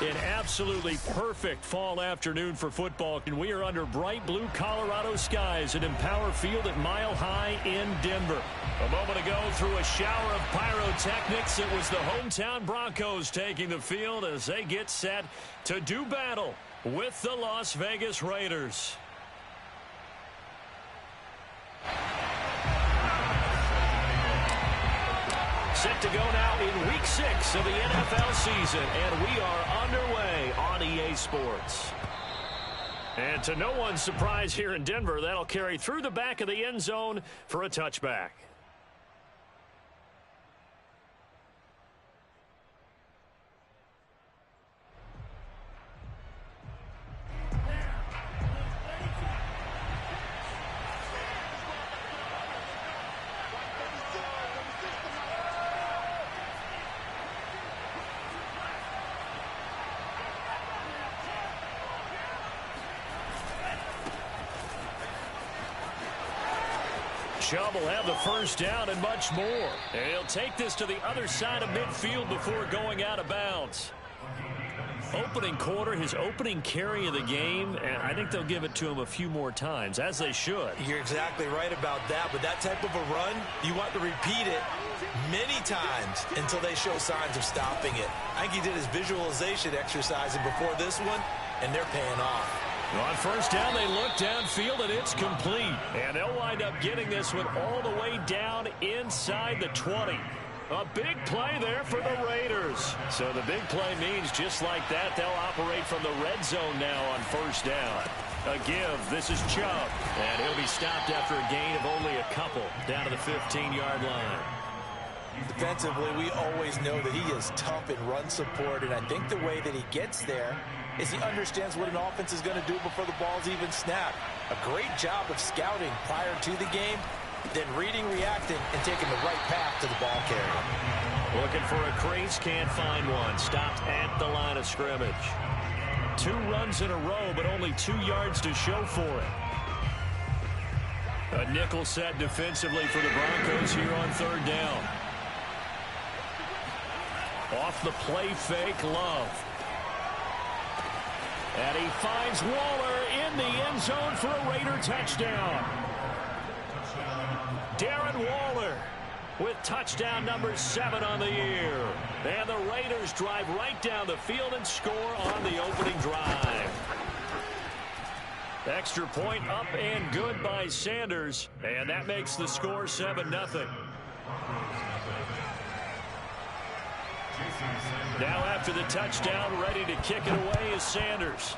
An absolutely perfect fall afternoon for football, and we are under bright blue Colorado skies at Empower Field at Mile High in Denver. A moment ago, through a shower of pyrotechnics, it was the hometown Broncos taking the field as they get set to do battle with the Las Vegas Raiders. Set to go now in Week 6 of the NFL season, and we are underway on EA Sports. And to no one's surprise here in Denver, that'll carry through the back of the end zone for a touchback. Chubb will have the first down and much more. And he'll take this to the other side of midfield before going out of bounds. Opening quarter, his opening carry of the game, and I think they'll give it to him a few more times, as they should.
You're exactly right about that. With that type of a run, you want to repeat it many times until they show signs of stopping it. I think he did his visualization exercise before this one, and they're paying off.
On first down, they look downfield, and it's complete. And they'll wind up getting this one all the way down inside the 20. A big play there for the Raiders. So the big play means just like that, they'll operate from the red zone now on first down. A give. This is Chubb. And he'll be stopped after a gain of only a couple down to the 15-yard line.
Defensively, we always know that he is tough in run support, and I think the way that he gets there is he understands what an offense is going to do before the ball's even snapped. A great job of scouting prior to the game, then reading, reacting, and taking the right path to the ball carrier.
Looking for a crease, can't find one. Stopped at the line of scrimmage. 2 runs in a row, but only 2 yards to show for it. A nickel set defensively for the Broncos here on third down. Off the play fake, Love. And he finds Waller in the end zone for a Raider touchdown. Darren Waller with touchdown number 7 on the year. And the Raiders drive right down the field and score on the opening drive. Extra point up and good by Sanders. And that makes the score 7-0. Now after the touchdown, ready to kick it away is Sanders.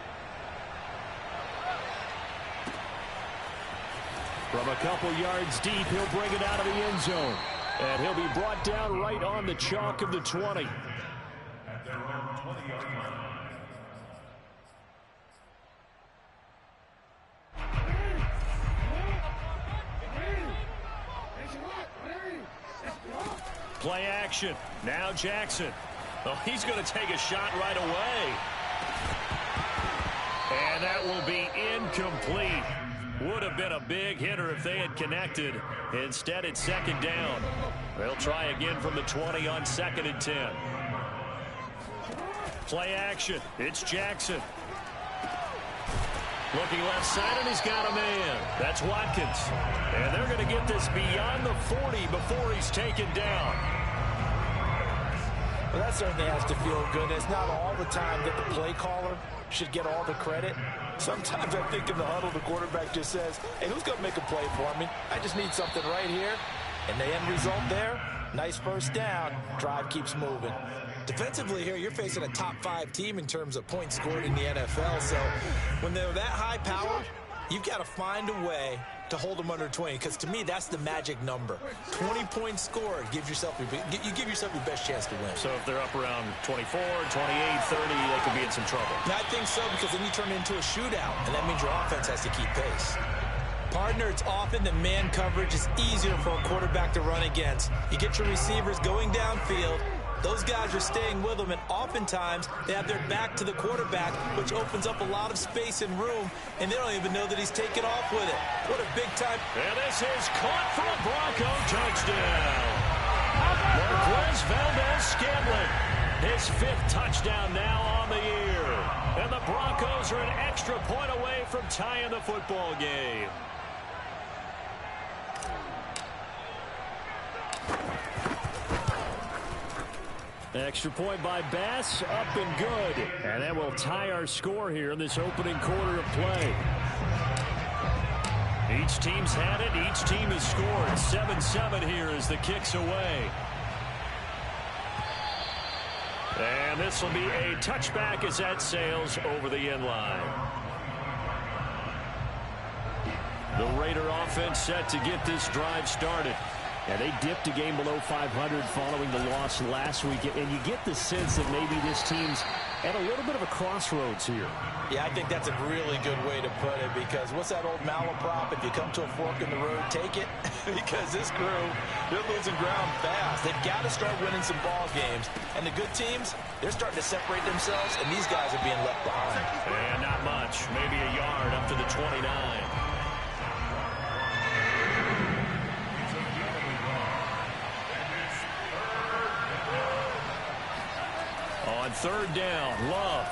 From a couple yards deep, he'll bring it out of the end zone. And he'll be brought down right on the chalk of the 20.
At their own 20-yard line.
Play action. Now Jackson. Oh, he's going to take a shot right away. And that will be incomplete. Would have been a big hitter if they had connected. Instead, it's second down. They'll try again from the 20 on 2nd and 10. Play action. It's Jackson. Looking left side, and he's got a man. That's Watkins. And they're going to get this beyond the 40 before he's taken down.
Well, that certainly has to feel good. It's not all the time that the play caller should get all the credit. Sometimes I think in the huddle, the quarterback just says, hey, who's going to make a play for me? I just need something right here. And the end result there, nice first down. Drive keeps moving. Defensively here, you're facing a top 5 team in terms of points scored in the NFL. So when they're that high powered, you've got to find a way to hold them under 20, because to me, that's the magic number. 20 points scored gives yourself you give yourself your best chance to win.
So if they're up around 24, 28, 30, they could be in some trouble.
I think so, because then you turn it into a shootout, and that means your offense has to keep pace. Partner, it's often that man coverage is easier for a quarterback to run against. You get your receivers going downfield. Those guys are staying with them, and oftentimes they have their back to the quarterback, which opens up a lot of space and room, and they don't even know that he's taken off with it. What a big time.
And this is caught for a Bronco touchdown. Marquez Valdez-Scantling. His 5th touchdown now on the year. And the Broncos are an extra point away from tying the football game. Extra point by Bass, up and good. And that will tie our score here in this opening quarter of play. Each team's had it. Each team has scored. 7-7 here as the kick's away. And this will be a touchback as that sails over the end line. The Raider offense set to get this drive started. And they dipped a game below 500 following the loss last week. And you get the sense that maybe this team's at a little bit of a crossroads here.
Yeah, I think that's a really good way to put it, because what's that old malaprop? If you come to a fork in the road, take it. Because this crew, they're losing ground fast. They've got to start winning some ball games. And the good teams, they're starting to separate themselves, and these guys are being left behind.
And not much. Maybe a yard up to the 29. On 3rd down, Love.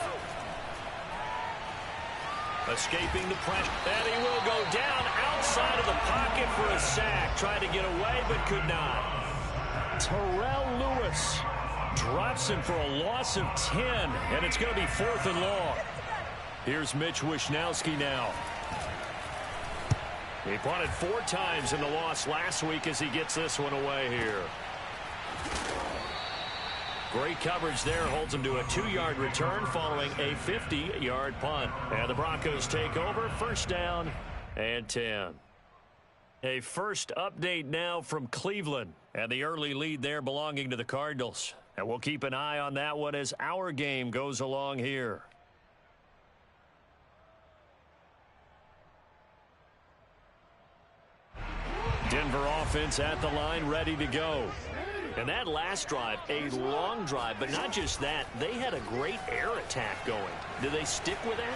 Escaping the pressure. And he will go down outside of the pocket for a sack. Tried to get away, but could not. Terrell Lewis drops him for a loss of 10. And it's going to be 4th and long. Here's Mitch Wishnowski now. He punted 4 times in the loss last week as he gets this one away here. Great coverage there, holds him to a 2-yard return following a 50-yard punt. And the Broncos take over, 1st down and 10. A first update now from Cleveland, and the early lead there belonging to the Cardinals. And we'll keep an eye on that one as our game goes along here. Denver offense at the line, ready to go. And that last drive, a long drive, but not just that, they had a great air attack going. Do they stick with that?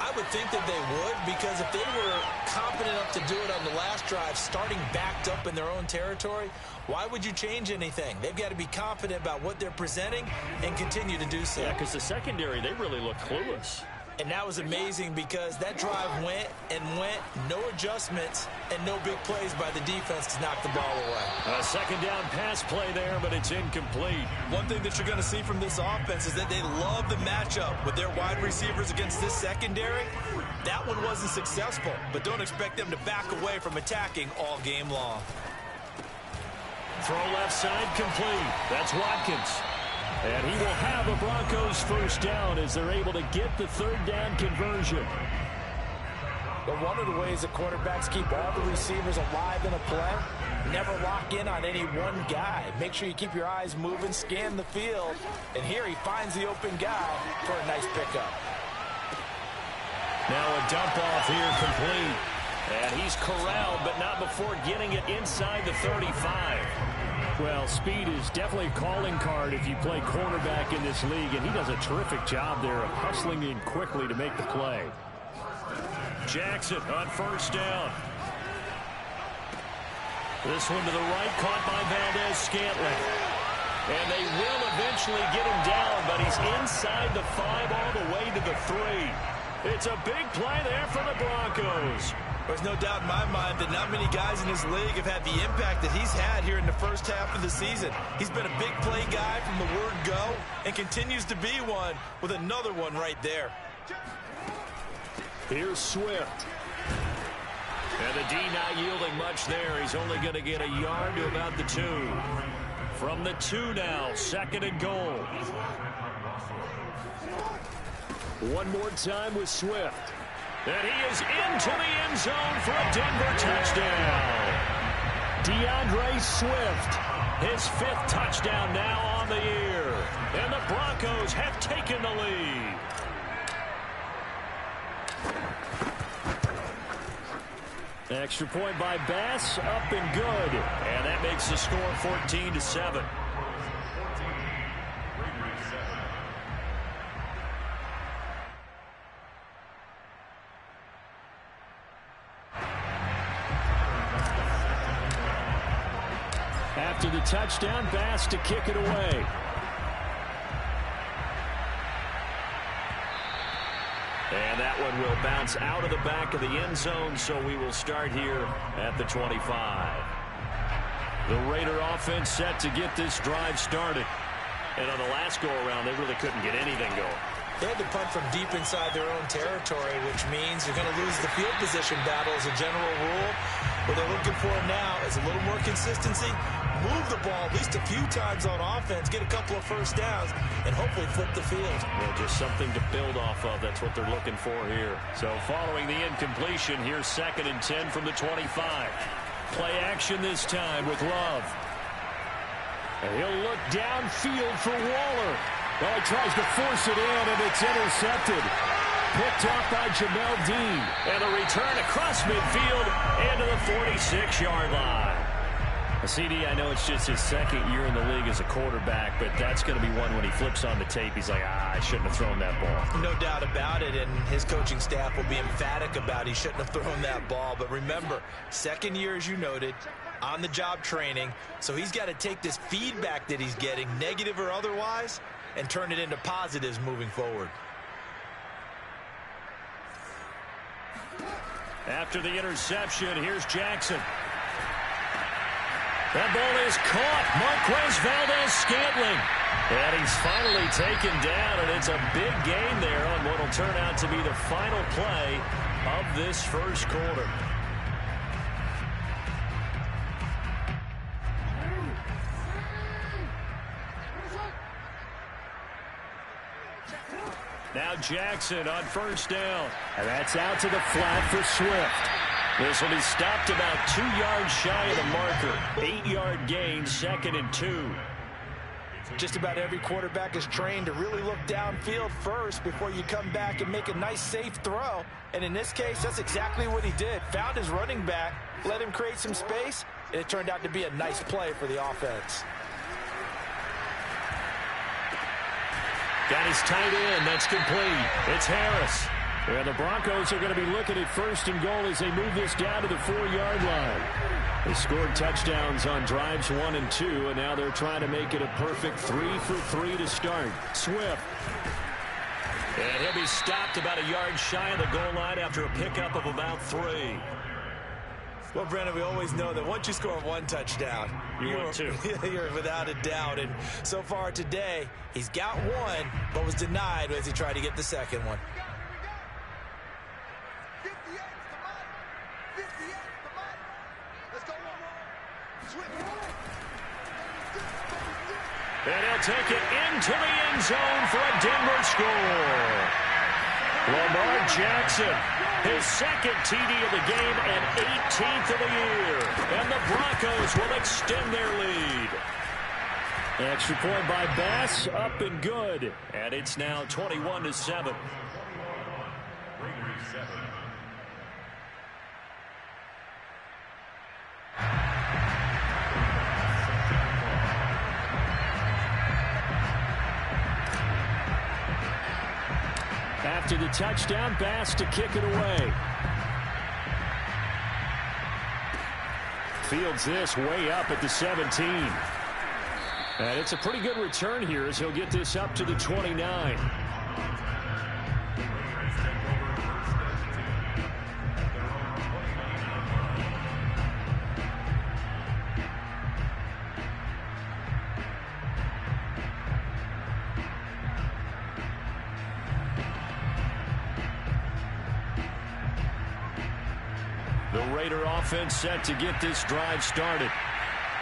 I would think that they would, because if they were confident enough to do it on the last drive, starting backed up in their own territory, why would you change anything? They've got to be confident about what they're presenting and continue to do so.
Yeah, because the secondary, they really look clueless.
And that was amazing, because that drive went and went, no adjustments, and no big plays by the defense to knock the ball away.
A 2nd down pass play there, but it's incomplete.
One thing that you're going to see from this offense is that they love the matchup with their wide receivers against this secondary. That one wasn't successful, but don't expect them to back away from attacking all game long.
Throw left side complete. That's Watkins. And he will have a Broncos 1st down as they're able to get the 3rd down conversion.
But one of the ways that quarterbacks keep all the receivers alive in a play, never lock in on any one guy. Make sure you keep your eyes moving, scan the field. And here he finds the open guy for a nice pickup.
Now a dump off here complete. And he's corralled, but not before getting it inside the 35. Well, speed is definitely a calling card if you play cornerback in this league, and he does a terrific job there of hustling in quickly to make the play. Jackson on 1st down. This one to the right, caught by Valdez-Scantling. And they will eventually get him down, but he's inside the 5 all the way to the 3. It's a big play there for the Broncos.
There's no doubt in my mind that not many guys in this league have had the impact that he's had here in the first half of the season. He's been a big play guy from the word go and continues to be one with another one right there.
Here's Swift. And the D not yielding much there. He's only going to get a yard to about the 2. From the 2 now, 2nd and goal. One more time with Swift. And he is into the end zone for a Denver touchdown. DeAndre Swift, his 5th touchdown now on the year. And the Broncos have taken the lead. Extra point by Bass, up and good. And that makes the score 14-7. After the touchdown, Bass to kick it away. that one will bounce out of the back of the end zone, so we will start here at the 25. The Raider offense set to get this drive started. And on the last go-around, they really couldn't get anything going.
They had to punt from deep inside their own territory, which means you're going to lose the field position battle as a general rule. What they're looking for now is a little more consistency, move the ball at least a few times on offense, get a couple of first downs, and hopefully flip the field.
Well, just something to build off of. That's what they're looking for here. So following the incompletion, here's 2nd and 10 from the 25. Play action this time with Love. And he'll look downfield for Waller. Well, he tries to force it in, and it's intercepted. Picked off by Jamel Dean. And a return across midfield into the 46-yard line. CD, I know it's just his 2nd year in the league as a quarterback, but that's going to be one when he flips on the tape. He's like, I shouldn't have thrown that ball.
No doubt about it, and his coaching staff will be emphatic about he shouldn't have thrown that ball. But remember, 2nd year, as you noted, on-the-job training, so he's got to take this feedback that he's getting, negative or otherwise, and turn it into positives moving forward.
After the interception, here's Jackson. That ball is caught. Marquez Valdez-Scantling. And he's finally taken down, and it's a big gain there on what will turn out to be the final play of this first quarter. Now Jackson on first down. And that's out to the flat for Swift. This will be stopped about 2 yards shy of the marker. 8-yard gain, 2nd and 2.
Just about every quarterback is trained to really look downfield first before you come back and make a nice, safe throw. And in this case, that's exactly what he did. Found his running back, let him create some space, and it turned out to be a nice play for the offense.
Got his tight end. That's complete. It's Harris. And the Broncos are going to be looking at 1st and goal as they move this down to the 4-yard line. They scored touchdowns on drives 1 and 2, and now they're trying to make it a perfect 3 for 3 to start. Swift. And he'll be stopped about a yard shy of the goal line after a pickup of about 3.
Well, Brandon, we always know that once you score 1 touchdown,
you're 2.
You're without a doubt. And so far today, he's got 1, but was denied as he tried to get the 2nd one.
And he'll take it into the end zone for a Denver score. Lamar Jackson, his 2nd TD of the game and 18th of the year. And the Broncos will extend their lead. Extra point by Bass, up and good. And it's now 21-7.
Raiders 7.
After the touchdown, Bass to kick it away. Fields this way up at the 17. And it's a pretty good return here as he'll get this up to the 29. The Raider offense set to get this drive started.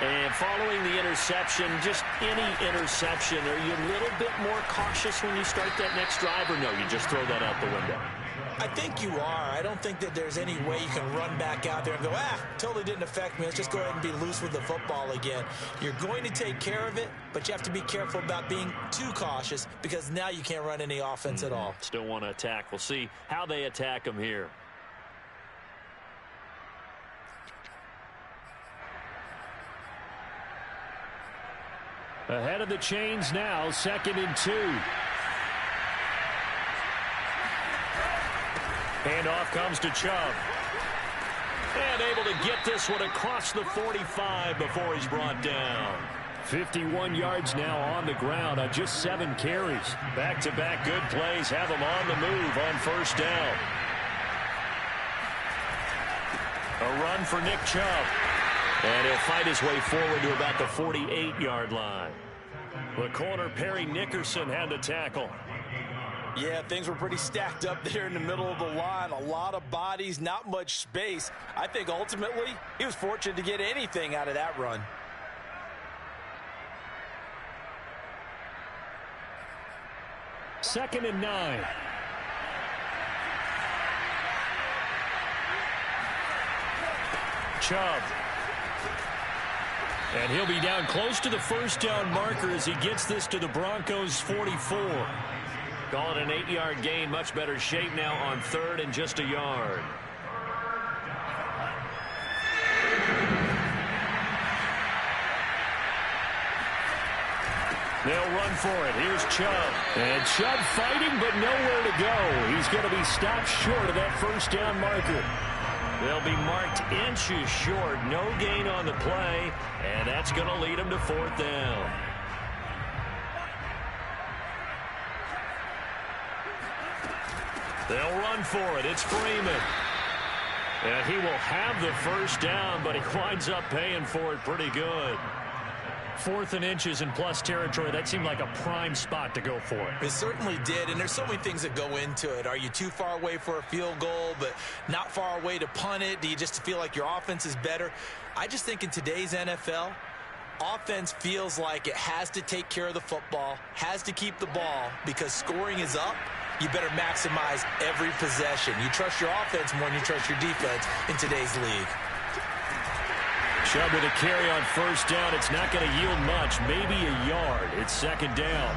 And following the interception, just any interception, are you a little bit more cautious when you start that next drive, or no, you just throw that out the window?
I think you are. I don't think that there's any way you can run back out there and go, totally didn't affect me. Let's just go ahead and be loose with the football again. You're going to take care of it, but you have to be careful about being too cautious because now you can't run any offense at all.
Still want to attack. We'll see how they attack them here. Ahead of the chains now, 2nd and 2. Handoff comes to Chubb. And able to get this one across the 45 before he's brought down. 51 yards now on the ground on just 7 carries. Back-to-back good plays have him on the move on first down. A run for Nick Chubb. And he'll fight his way forward to about the 48-yard line. The corner, Perry Nickerson, had the tackle.
Yeah, things were pretty stacked up there in the middle of the line. A lot of bodies, not much space. I think ultimately he was fortunate to get anything out of that run.
Second and 9. Chubb. And he'll be down close to the first down marker as he gets this to the Broncos' 44. Call it an 8-yard gain. Much better shape now on third and just a yard. They'll run for it. Here's Chubb. And Chubb fighting, but nowhere to go. He's going to be stopped short of that first down marker. They'll be marked inches short. No gain on the play, and that's going to lead them to fourth down. They'll run for it. It's Freeman. And he will have the first down, but he winds up paying for it pretty good. 4th and inches in plus territory. That seemed like a prime spot to go for it.
It certainly did, and there's so many things that go into it. Are you too far away for a field goal, but not far away to punt it? Do you just feel like your offense is better? I just think in today's NFL, offense feels like it has to take care of the football, has to keep the ball, because scoring is up. You better maximize every possession. You trust your offense more than you trust your defense in today's league.
Chubb with a carry on first down. It's not going to yield much, maybe a yard. It's second down.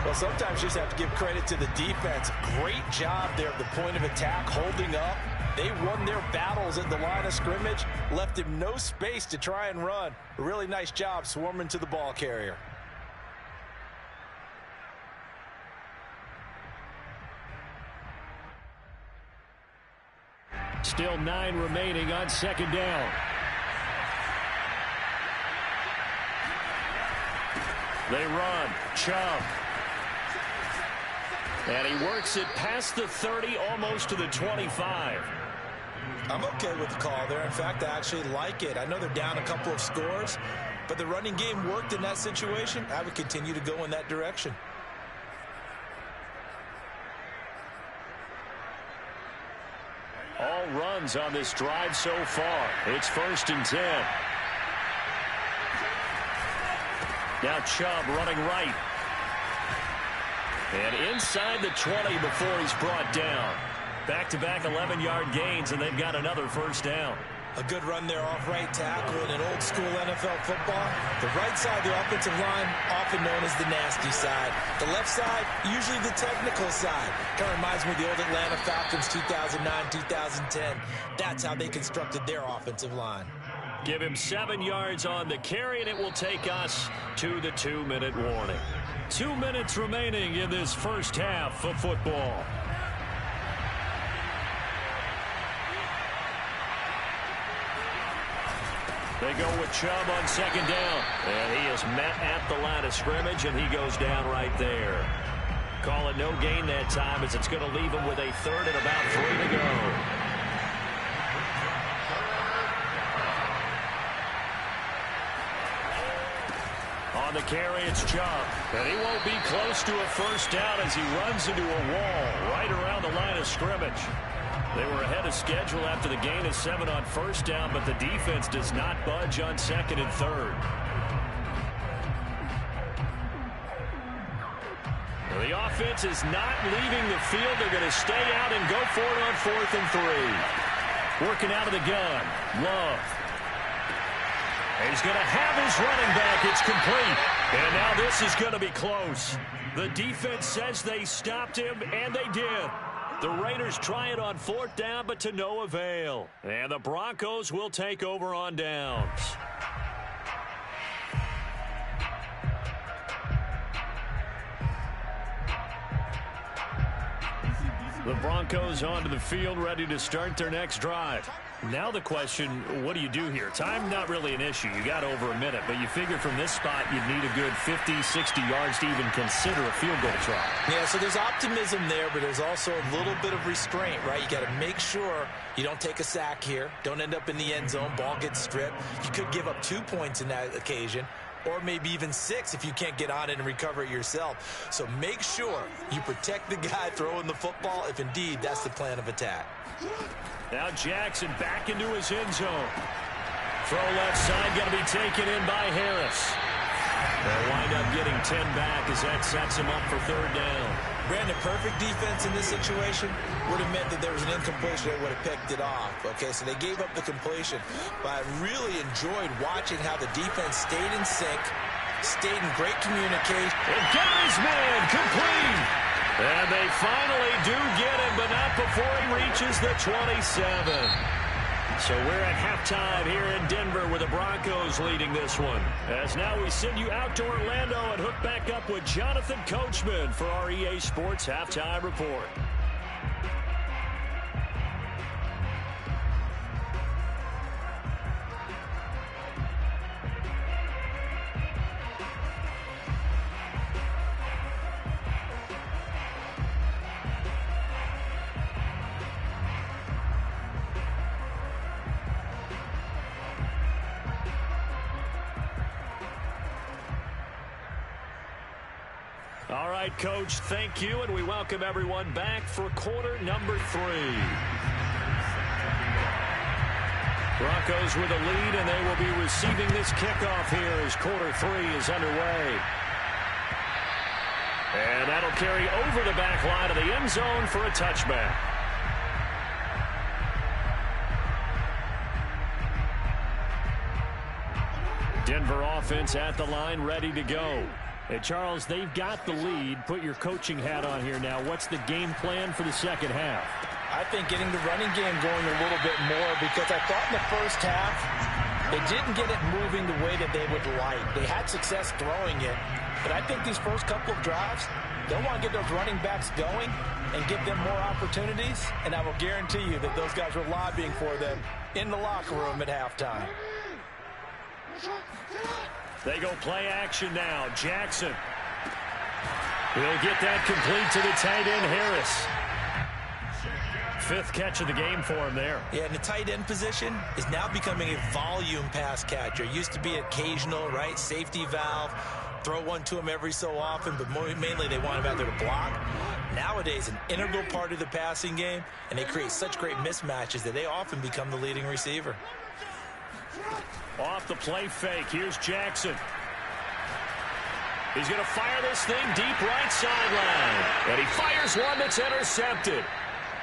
Well, sometimes you just have to give credit to the defense. Great job there at the point of attack, holding up. They won their battles at the line of scrimmage, left him no space to try and run. A really nice job swarming to the ball carrier.
Still 9 remaining on second down. They run. Chubb. And he works it past the 30, almost to the 25.
I'm okay with the call there. In fact, I actually like it. I know they're down a couple of scores, but the running game worked in that situation. I would continue to go in that direction.
All runs on this drive so far. It's 1st and 10. Now Chubb running right. And inside the 20 before he's brought down. Back-to-back 11-yard gains, and they've got another first down.
A good run there off right tackle in an old-school NFL football. The right side of the offensive line, often known as the nasty side. The left side, usually the technical side. Kind of reminds me of the old Atlanta Falcons 2009-2010. That's how they constructed their offensive line.
Give him 7 yards on the carry, and it will take us to the 2-minute warning. 2 minutes remaining in this first half of football. They go with Chubb on second down. And he is met at the line of scrimmage, and he goes down right there. Call it no gain that time, as it's going to leave him with a 3rd and about 3 to go. On the carry, it's Chubb. And he won't be close to a first down as he runs into a wall right around the line of scrimmage. They were ahead of schedule after the gain of 7 on first down, but the defense does not budge on 2nd and 3rd. The offense is not leaving the field. They're going to stay out and go for it on 4th and 3. Working out of the gun. Love. And he's going to have his running back. It's complete. And now this is going to be close. The defense says they stopped him, and they did. The Raiders try it on 4th down, but to no avail. And the Broncos will take over on downs. The Broncos onto the field, ready to start their next drive. Now the question, what do you do here? Time not really an issue. You got over a minute, but you figure from this spot you'd need a good 50, 60 yards to even consider a field goal try.
Yeah, so there's optimism there, but there's also a little bit of restraint, right? You got to make sure you don't take a sack here. Don't end up in the end zone. Ball gets stripped. You could give up 2 points in that occasion, or maybe even 6 if you can't get on it and recover it yourself. So make sure you protect the guy throwing the football if indeed that's the plan of attack.
Now Jackson back into his end zone. Throw left side, going to be taken in by Harris. They'll wind up getting 10 back as that sets him up for third down.
Brandon, perfect defense in this situation would have meant that there was an incompletion. They would have picked it off. Okay, so they gave up the completion. But I really enjoyed watching how the defense stayed in sync, stayed in great communication.
And got his man complete. And they finally do get him, but not before he reaches the 27. So we're at halftime here in Denver with the Broncos leading this one. As now we send you out to Orlando and hook back up with Jonathan Coachman for our EA Sports Halftime Report. All right, Coach, thank you, and we welcome everyone back for quarter number 3. Broncos with a lead, and they will be receiving this kickoff here as quarter 3 is underway. And that'll carry over the back line of the end zone for a touchback. Denver offense at the line, ready to go. Hey, Charles, they've got the lead. Put your coaching hat on here now. What's the game plan for the second half?
I think getting the running game going a little bit more, because I thought in the first half they didn't get it moving the way that they would like. They had success throwing it, but I think these first couple of drives, they'll want to get those running backs going and give them more opportunities, and I will guarantee you that those guys were lobbying for them in the locker room at halftime.
They go play action now. Jackson. He'll get that complete to the tight end, Harris. 5th catch of the game for him there.
Yeah, and the tight end position is now becoming a volume pass catcher. Used to be occasional, right? Safety valve. Throw one to him every so often, but mainly they want him out there to block. Nowadays, an integral part of the passing game, and they create such great mismatches that they often become the leading receiver.
Off the play fake, here's Jackson. He's going to fire this thing deep right sideline. And he fires one that's intercepted.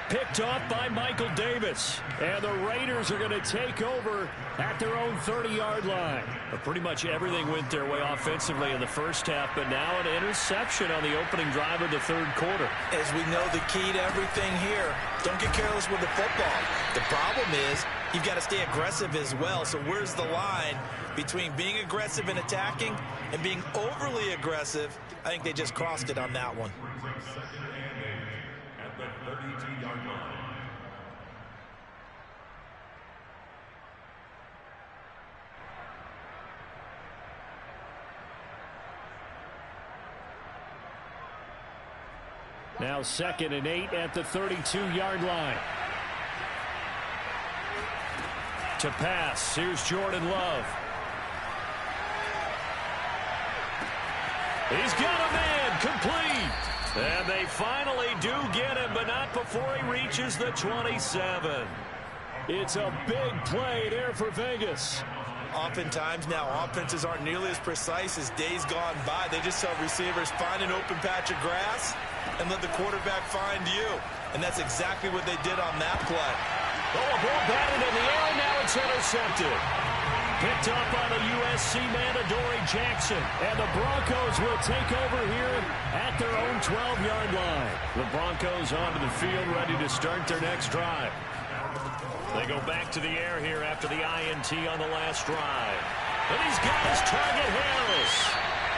Picked off by Michael Davis. And the Raiders are going to take over at their own 30-yard line. But pretty much everything went their way offensively in the first half, but now an interception on the opening drive of the third quarter.
As we know, the key to everything here, don't get careless with the football. The problem is you've got to stay aggressive as well. So where's the line between being aggressive and attacking and being overly aggressive? I think they just crossed it on that one.
At the 32-yard line.
Now 2nd and 8 at the 32-yard line. To pass, here's Jordan Love. He's got a man, complete. And they finally do get him, but not before he reaches the 27. It's a big play there for Vegas.
Oftentimes now, offenses aren't nearly as precise as days gone by. They just tell receivers, find an open patch of grass and let the quarterback find you. And that's exactly what they did on that play.
Oh, a ball batted in the air, and now it's intercepted. Picked up by the USC man, Adoree Jackson. And the Broncos will take over here at their own 12-yard line. The Broncos onto the field, ready to start their next drive. They go back to the air here after the INT on the last drive. And he's got his target, Harris.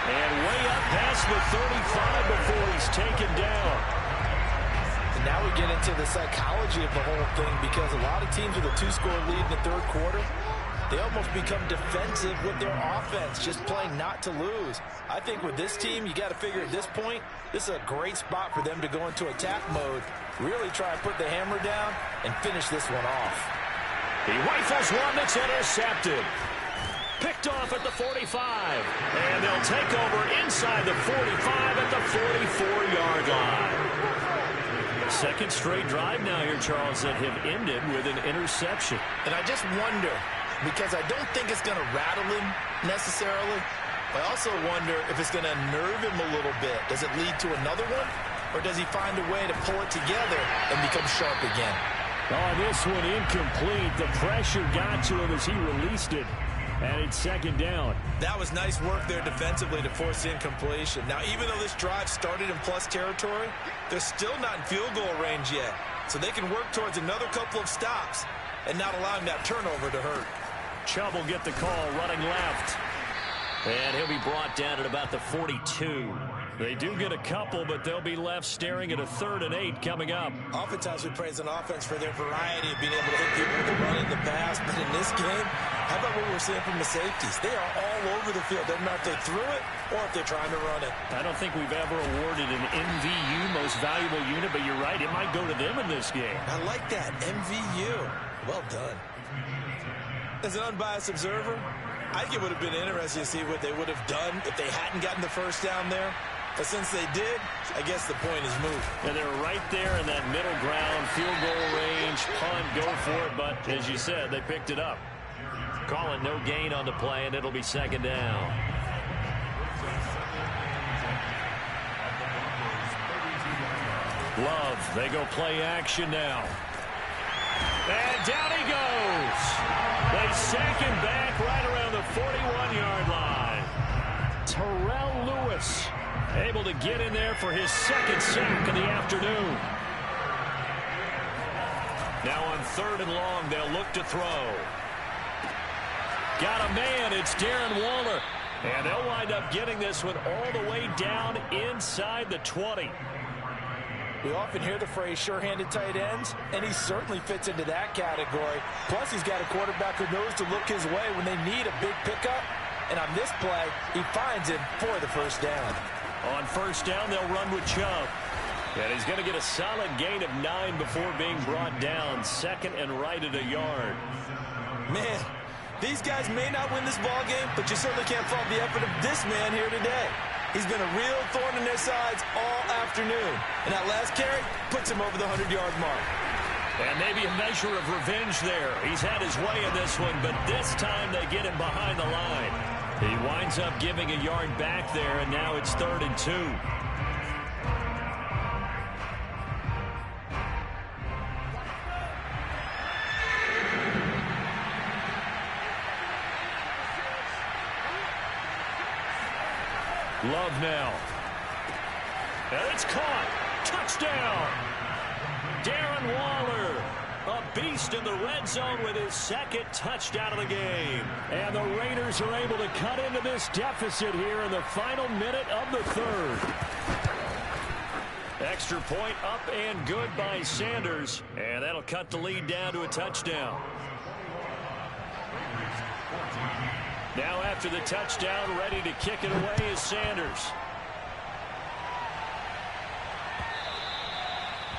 And way up past the 35 before he's taken down.
And now we get into the psychology of the whole thing, because a lot of teams with a 2-score lead in the third quarter, they almost become defensive with their offense, just playing not to lose. I think with this team, you got to figure at this point, this is a great spot for them to go into attack mode, really try and put the hammer down and finish this one off.
He rifles one that's intercepted. Picked off at the 45. And they'll take over inside the 45 at the 44-yard line. Second straight drive now here, Charles, that have ended with an interception.
And I just wonder, because I don't think it's going to rattle him necessarily, but I also wonder if it's going to nerve him a little bit. Does it lead to another one? Or does he find a way to pull it together and become sharp again?
Oh, this one incomplete. The pressure got to him as he released it. And it's second down.
That was nice work there defensively to force the incompletion. Now, even though this drive started in plus territory, they're still not in field goal range yet. So they can work towards another couple of stops and not allowing that turnover to hurt.
Chubb will get the call running left. And he'll be brought down at about the 42. They do get a couple, but they'll be left staring at a 3rd and 8 coming up.
Oftentimes we praise an offense for their variety of being able to hit people with the run in the pass. But in this game, how about what we're seeing from the safeties? They are all over the field. Doesn't matter if they threw it or if they're trying to run it.
I don't think we've ever awarded an MVU, most valuable unit, but you're right, it might go to them in this game.
I like that, MVU. Well done. As an unbiased observer, I think it would have been interesting to see what they would have done if they hadn't gotten the first down there. But since they did, I guess the point is moot.
And they're right there in that middle ground, field goal range, punt, go for it. But as you said, they picked it up. Call it no gain on the play, and it'll be second down. Love, they go play action now. And down he goes. They sack him back right around the 41-yard line. Terrell Lewis able to get in there for his second sack of the afternoon. Now on 3rd and long, they'll look to throw. Got a man, it's Darren Waller. And they'll wind up getting this one all the way down inside the 20.
We often hear the phrase sure-handed tight ends, and he certainly fits into that category. Plus, he's got a quarterback who knows to look his way when they need a big pickup. And on this play, he finds him for the first down.
On first down, they'll run with Chubb. And he's going to get a solid gain of 9 before being brought down. Second and right at a yard.
Man, these guys may not win this ball game, but you certainly can't fault the effort of this man here today. He's been a real thorn in their sides all afternoon. And that last carry puts him over the 100-yard mark.
And maybe a measure of revenge there. He's had his way in this one, but this time they get him behind the line. He winds up giving a yard back there, and now it's 3rd and 2. Love now. And it's caught. Touchdown. Darren Waller, a beast in the red zone with his second touchdown of the game. And the Raiders are able to cut into this deficit here in the final minute of the 3rd. Extra point up and good by Sanders. And that'll cut the lead down to a touchdown. Now after the touchdown, ready to kick it away is Sanders.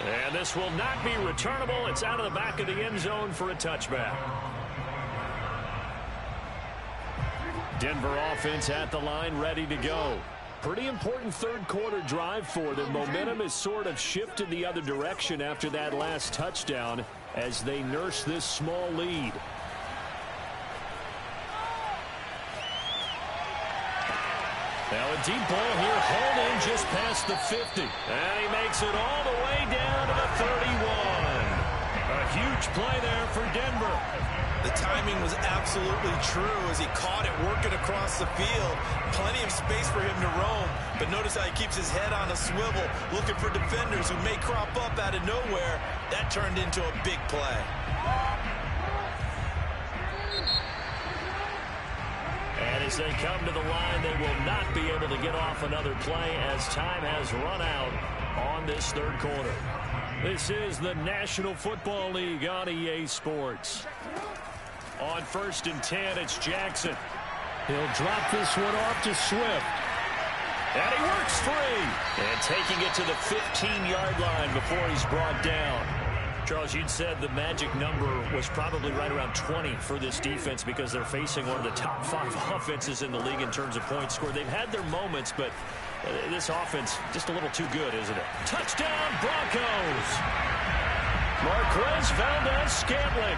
And this will not be returnable. It's out of the back of the end zone for a touchback. Denver offense at the line, ready to go. Pretty important third quarter drive for them. Momentum has sort of shifted the other direction after that last touchdown as they nurse this small lead. Now a deep ball here, hauled in just past the 50. And he makes it all the way down to the 31. A huge play there for Denver.
The timing was absolutely true as he caught it working across the field. Plenty of space for him to roam. But notice how he keeps his head on a swivel, looking for defenders who may crop up out of nowhere. That turned into a big play.
And as they come to the line, they will not be able to get off another play as time has run out on this third quarter. This is the National Football League on EA Sports. On 1st and 10, it's Jackson. He'll drop this one off to Swift. And he works free. And taking it to the 15-yard line before he's brought down. Charles, you'd said the magic number was probably right around 20 for this defense because they're facing one of the top 5 offenses in the league in terms of points scored. They've had their moments, but this offense just a little too good, isn't it? Touchdown, Broncos! Marquez Valdez-Scantling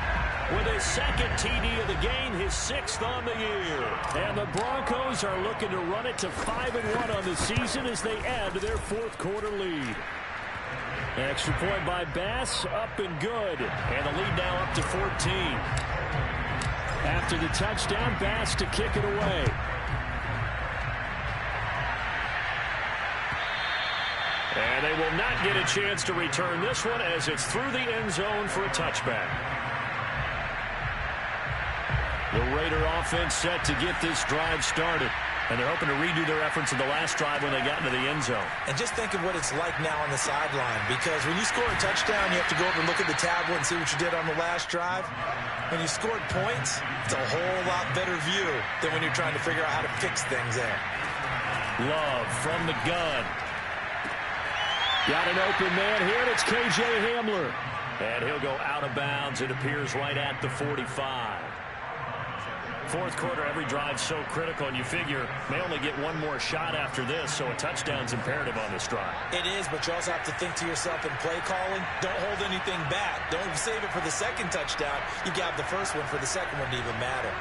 with his 2nd TD of the game, his 6th on the year. And the Broncos are looking to run it to 5-1 on the season as they add to their 4th quarter lead. Extra point by Bass, up and good. And the lead now up to 14. After the touchdown, Bass to kick it away. And they will not get a chance to return this one as it's through the end zone for a touchback. The Raider offense set to get this drive started. And they're hoping to redo their efforts in the last drive when they got into the end zone.
And just think of what it's like now on the sideline. Because when you score a touchdown, you have to go over and look at the tablet and see what you did on the last drive. When you scored points, it's a whole lot better view than when you're trying to figure out how to fix things there.
Love from the gun. Got an open man here, and it's K.J. Hamler. And he'll go out of bounds. It appears right at the 45. 4th quarter, every drive so critical, and you figure may only get one more shot after this, so a touchdown's imperative on this drive.
It is, but you also have to think to yourself in play calling, don't hold anything back. Don't save it for the 2nd touchdown. You got the first one for the 2nd one to even matter.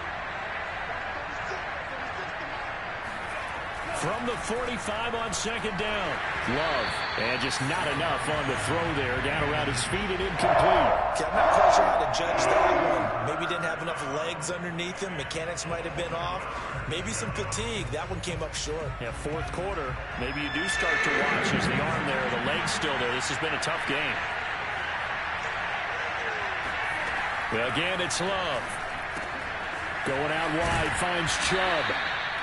From the 45 on 2nd down. Love. And just not enough on the throw there. Down around his feet and incomplete.
Okay, I'm not quite sure how to judge that one. Maybe didn't have enough legs underneath him. Mechanics might have been off. Maybe some fatigue. That one came up short.
Yeah, 4th quarter. Maybe you do start to watch as the arm there, the leg's still there. This has been a tough game. Again, it's Love. Going out wide, finds Chubb.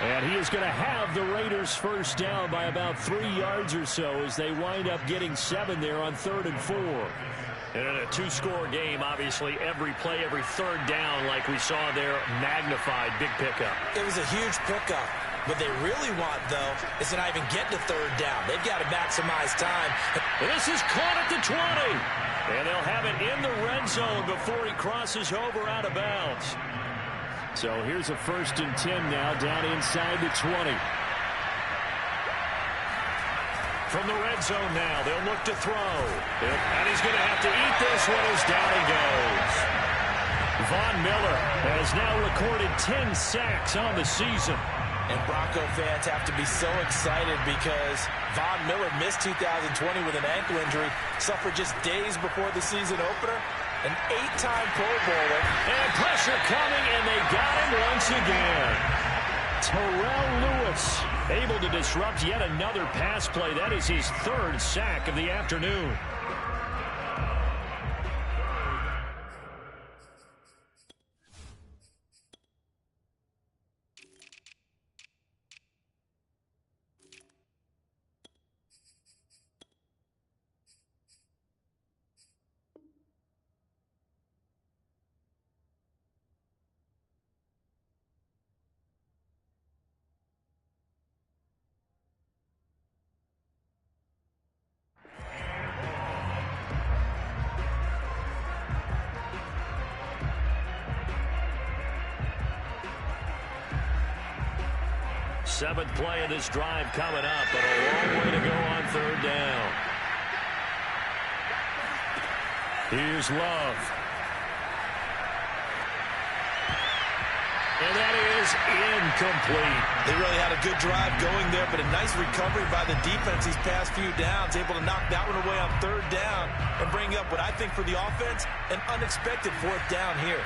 And he is going to have the Raiders first down by about 3 yards or so as they wind up getting 7 there on 3rd and 4. And in a 2-score game, obviously, every play, every 3rd down, like we saw there, magnified, big pickup.
It was a huge pickup. What they really want, though, is to not even get to 3rd down. They've got to maximize time.
And this is caught at the 20. And they'll have it in the red zone before he crosses over out of bounds. So here's a 1st and 10 now, down inside the 20. From the red zone now, they'll look to throw. And he's going to have to eat this one as down he goes. Von Miller has now recorded 10 sacks on the season.
And Bronco fans have to be so excited because Von Miller missed 2020 with an ankle injury, suffered just days before the season opener. An 8-time Pro Bowler.
And pressure coming, and they got him once again. Terrell Lewis able to disrupt yet another pass play. That is his 3rd sack of the afternoon. Seventh play of this drive coming up, but a long way to go on 3rd down. Here's Love. And that is incomplete.
They really had a good drive going there, but a nice recovery by the defense these past few downs, able to knock that one away on 3rd down and bring up what I think for the offense, an unexpected 4th down here.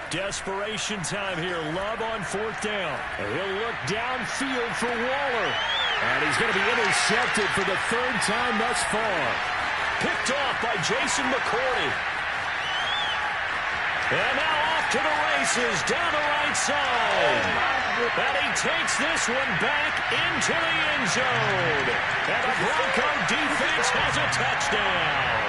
Desperation time here. Love on 4th down. And he'll look downfield for Waller. And he's going to be intercepted for the 3rd time thus far. Picked off by Jason McCourty. And now off to the races down the right side. And he takes this one back into the end zone. And the Bronco defense has a touchdown.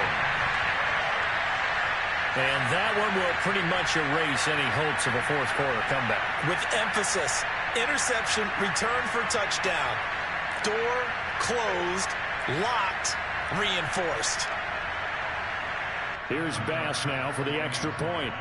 And that one will pretty much erase any hopes of a fourth quarter comeback.
With emphasis, interception, return for touchdown. Door closed, locked, reinforced.
Here's Bass now for the extra point.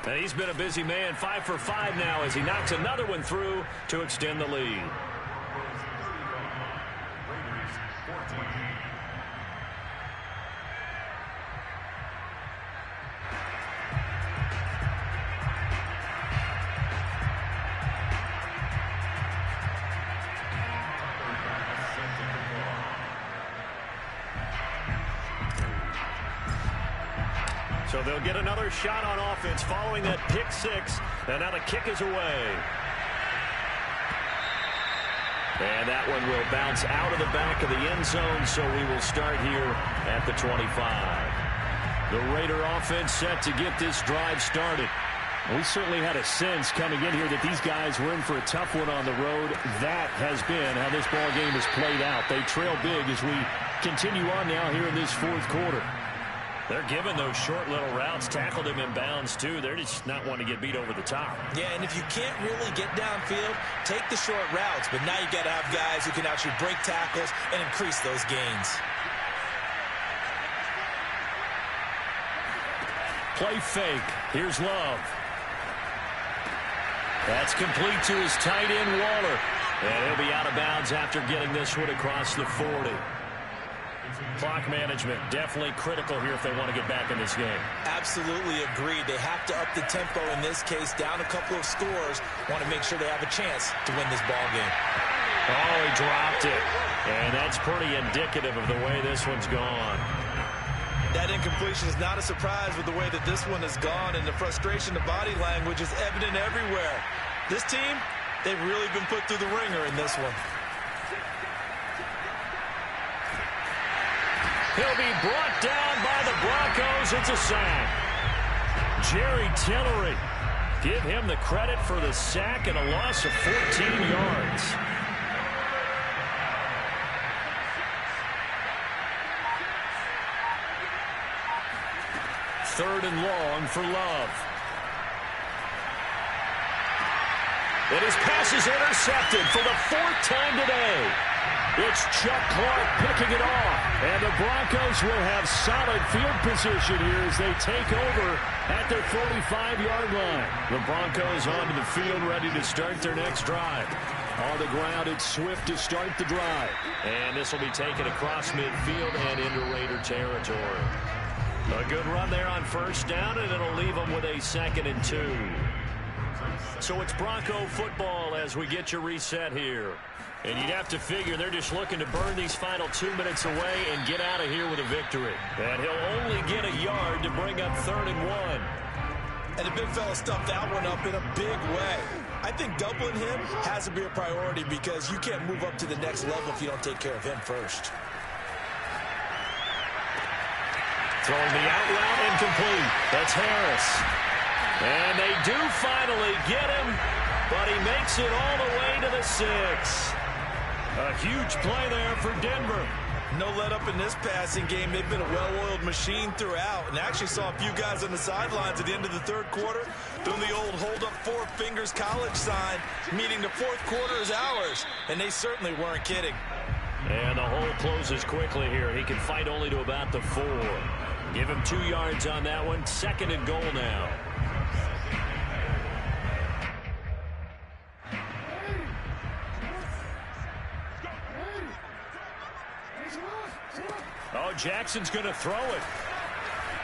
And he's been a busy man, 5 for 5 now as he knocks another one through to extend the lead. So they'll get another shot on offense following that pick six. And now the kick is away. And that one will bounce out of the back of the end zone, so we will start here at the 25. The Raider offense set to get this drive started. We certainly had a sense coming in here that these guys were in for a tough one on the road. That has been how this ball game has played out. They trail big as we continue on now here in this fourth quarter. They're giving those short little routes, tackled him in bounds too. They're just not wanting to get beat over the top.
Yeah, and if you can't really get downfield, take the short routes. But now you got to have guys who can actually break tackles and increase those gains.
Play fake. Here's Love. That's complete to his tight end, Waller. And he'll be out of bounds after getting this one across the 40. Clock management definitely critical here if they want to get back in this game.
Absolutely agreed. They have to up the tempo in this case, down a couple of scores. Want to make sure they have a chance to win this ball game.
Oh, he dropped it. And that's pretty indicative of the way this one's gone.
That incompletion is not a surprise with the way that this one has gone, and the frustration, the body language is evident everywhere. This team, they've really been put through the ringer in this one.
He'll be brought down by the Broncos. It's a sack. Jerry Tillery. Give him the credit for the sack and a loss of 14 yards. Third and long for Love. And his pass is intercepted for the fourth time today. It's Chuck Clark picking it off. And the Broncos will have solid field position here as they take over at their 45-yard line. The Broncos onto the field ready to start their next drive. On the ground, it's Swift to start the drive. And this will be taken across midfield and into Raider territory. A good run there on first down, and it'll leave them with a 2nd and 2. So it's Bronco football as we get you reset here. And you'd have to figure they're just looking to burn these final 2 minutes away and get out of here with a victory. And he'll only get a yard to bring up 3rd and 1.
And the big fella stuffed that one up in a big way. I think doubling him has to be a priority because you can't move up to the next level if you don't take care of him first.
Throwing the out route incomplete. That's Harris. And they do finally get him, but he makes it all the way to the 6. A huge play there for Denver.
No let up in this passing game. They've been a well-oiled machine throughout, and actually saw a few guys on the sidelines at the end of the third quarter doing the old hold up 4 fingers college sign, meaning the fourth quarter is ours, and they certainly weren't kidding.
And the hole closes quickly here. He can fight only to about the 4. Give him 2 yards on that one. 2nd and goal now. Oh, Jackson's going to throw it.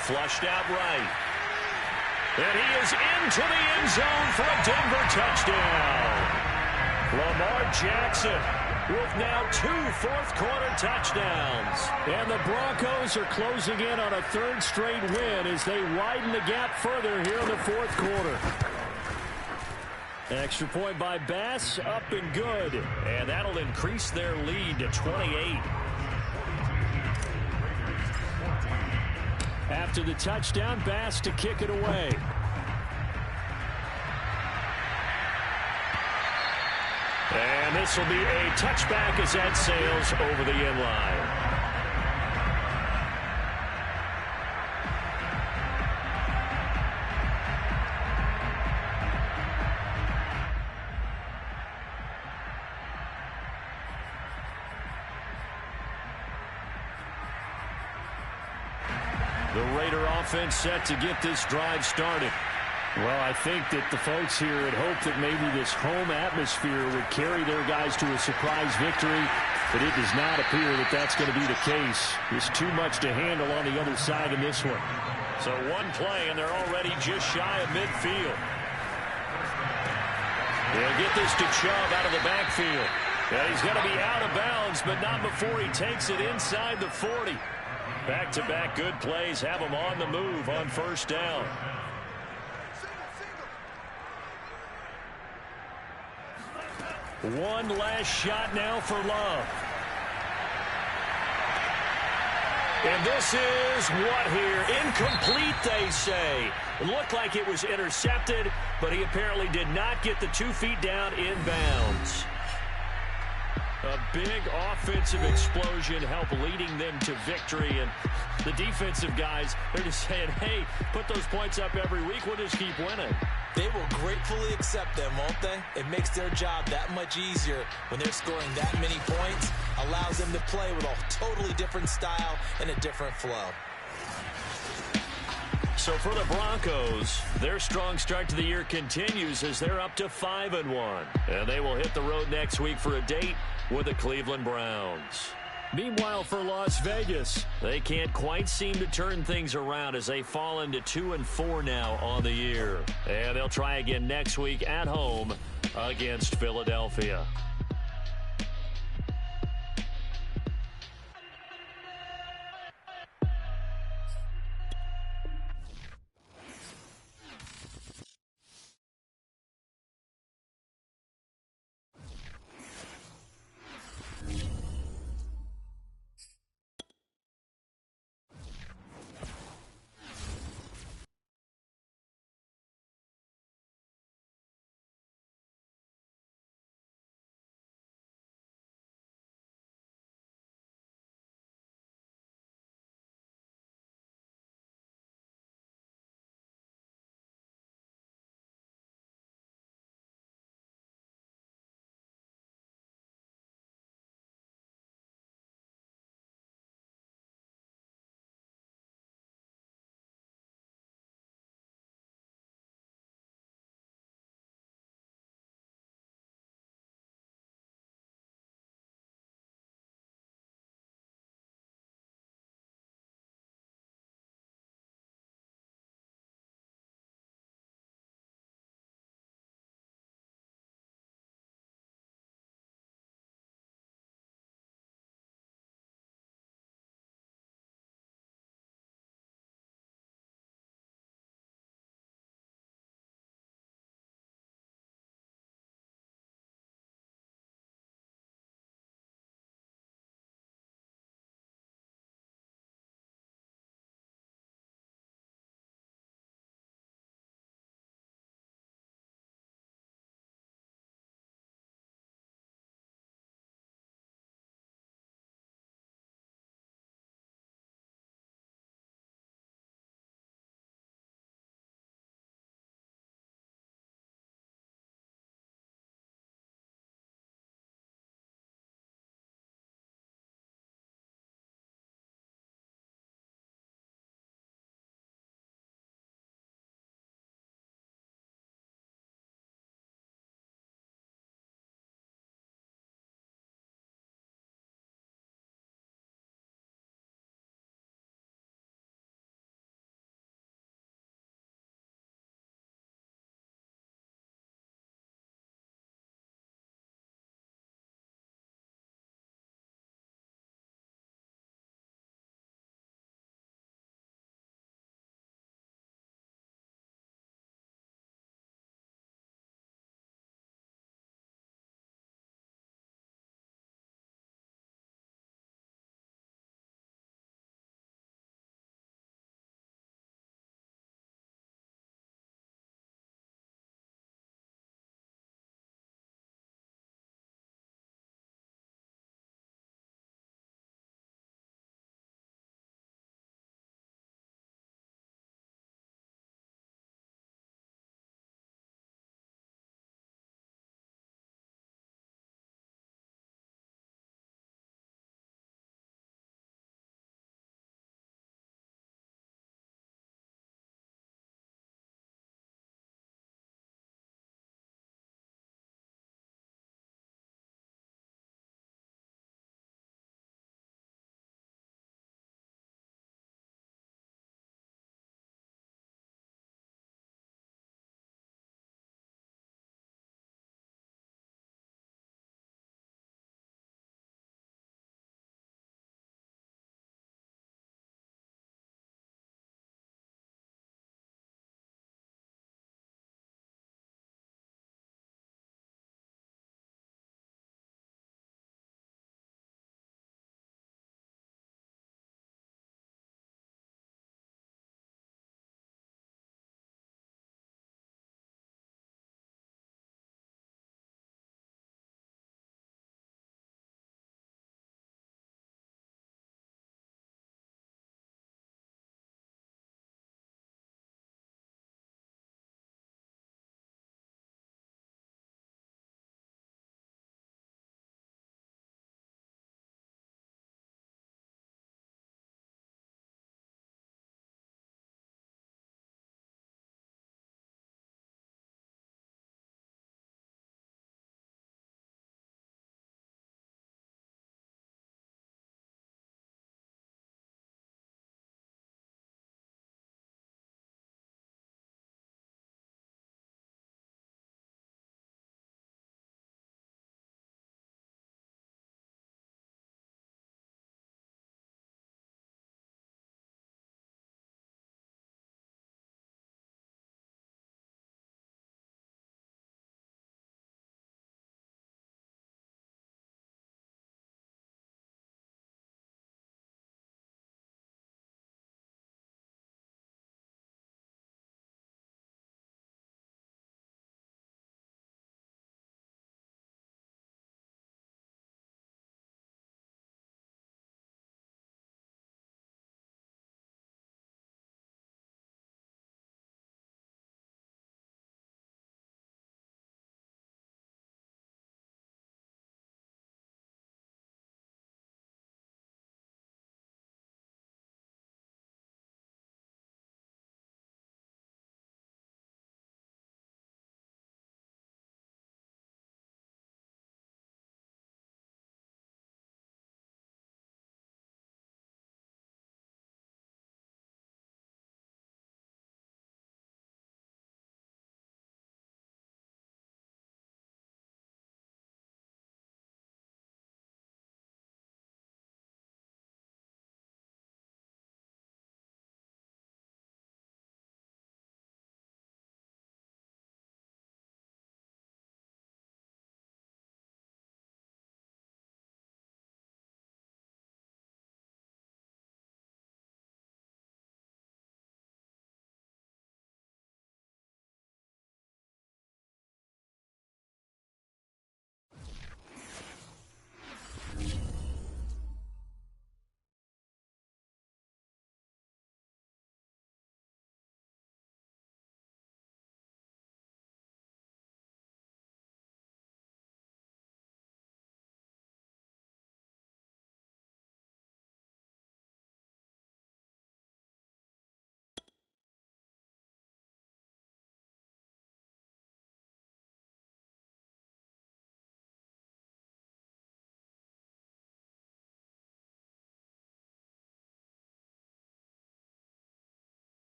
Flushed out right. And he is into the end zone for a Denver touchdown. Lamar Jackson with now 2 fourth-quarter touchdowns. And the Broncos are closing in on a 3rd straight win as they widen the gap further here in the fourth quarter. Extra point by Bass, up and good. And that'll increase their lead to 28. After the touchdown, Bass to kick it away. And this will be a touchback as that sails over the end line. The Raider offense set to get this drive started. Well, I think that the folks here had hoped that maybe this home atmosphere would carry their guys to a surprise victory, but it does not appear that that's going to be the case. There's too much to handle on the other side in this one. So one play, and they're already just shy of midfield. They'll get this to Chubb out of the backfield. And he's going to be out of bounds, but not before he takes it inside the 40. Back-to-back good plays have him on the move on first down. One last shot now for Love. And this is what here? Incomplete, they say. It looked like it was intercepted, but he apparently did not get the 2 feet down in bounds. A big offensive explosion helped leading them to victory. And the defensive guys, they're just saying, hey, put those points up every week. We'll just keep winning.
They will gratefully accept them, won't they? It makes their job that much easier when they're scoring that many points. Allows them to play with a totally different style and a different flow.
So for the Broncos, their strong start to the year continues as they're up to 5-1. And they will hit the road next week for a date with the Cleveland Browns. Meanwhile, for Las Vegas, they can't quite seem to turn things around as they fall into 2-4 now on the year. And they'll try again next week at home against Philadelphia.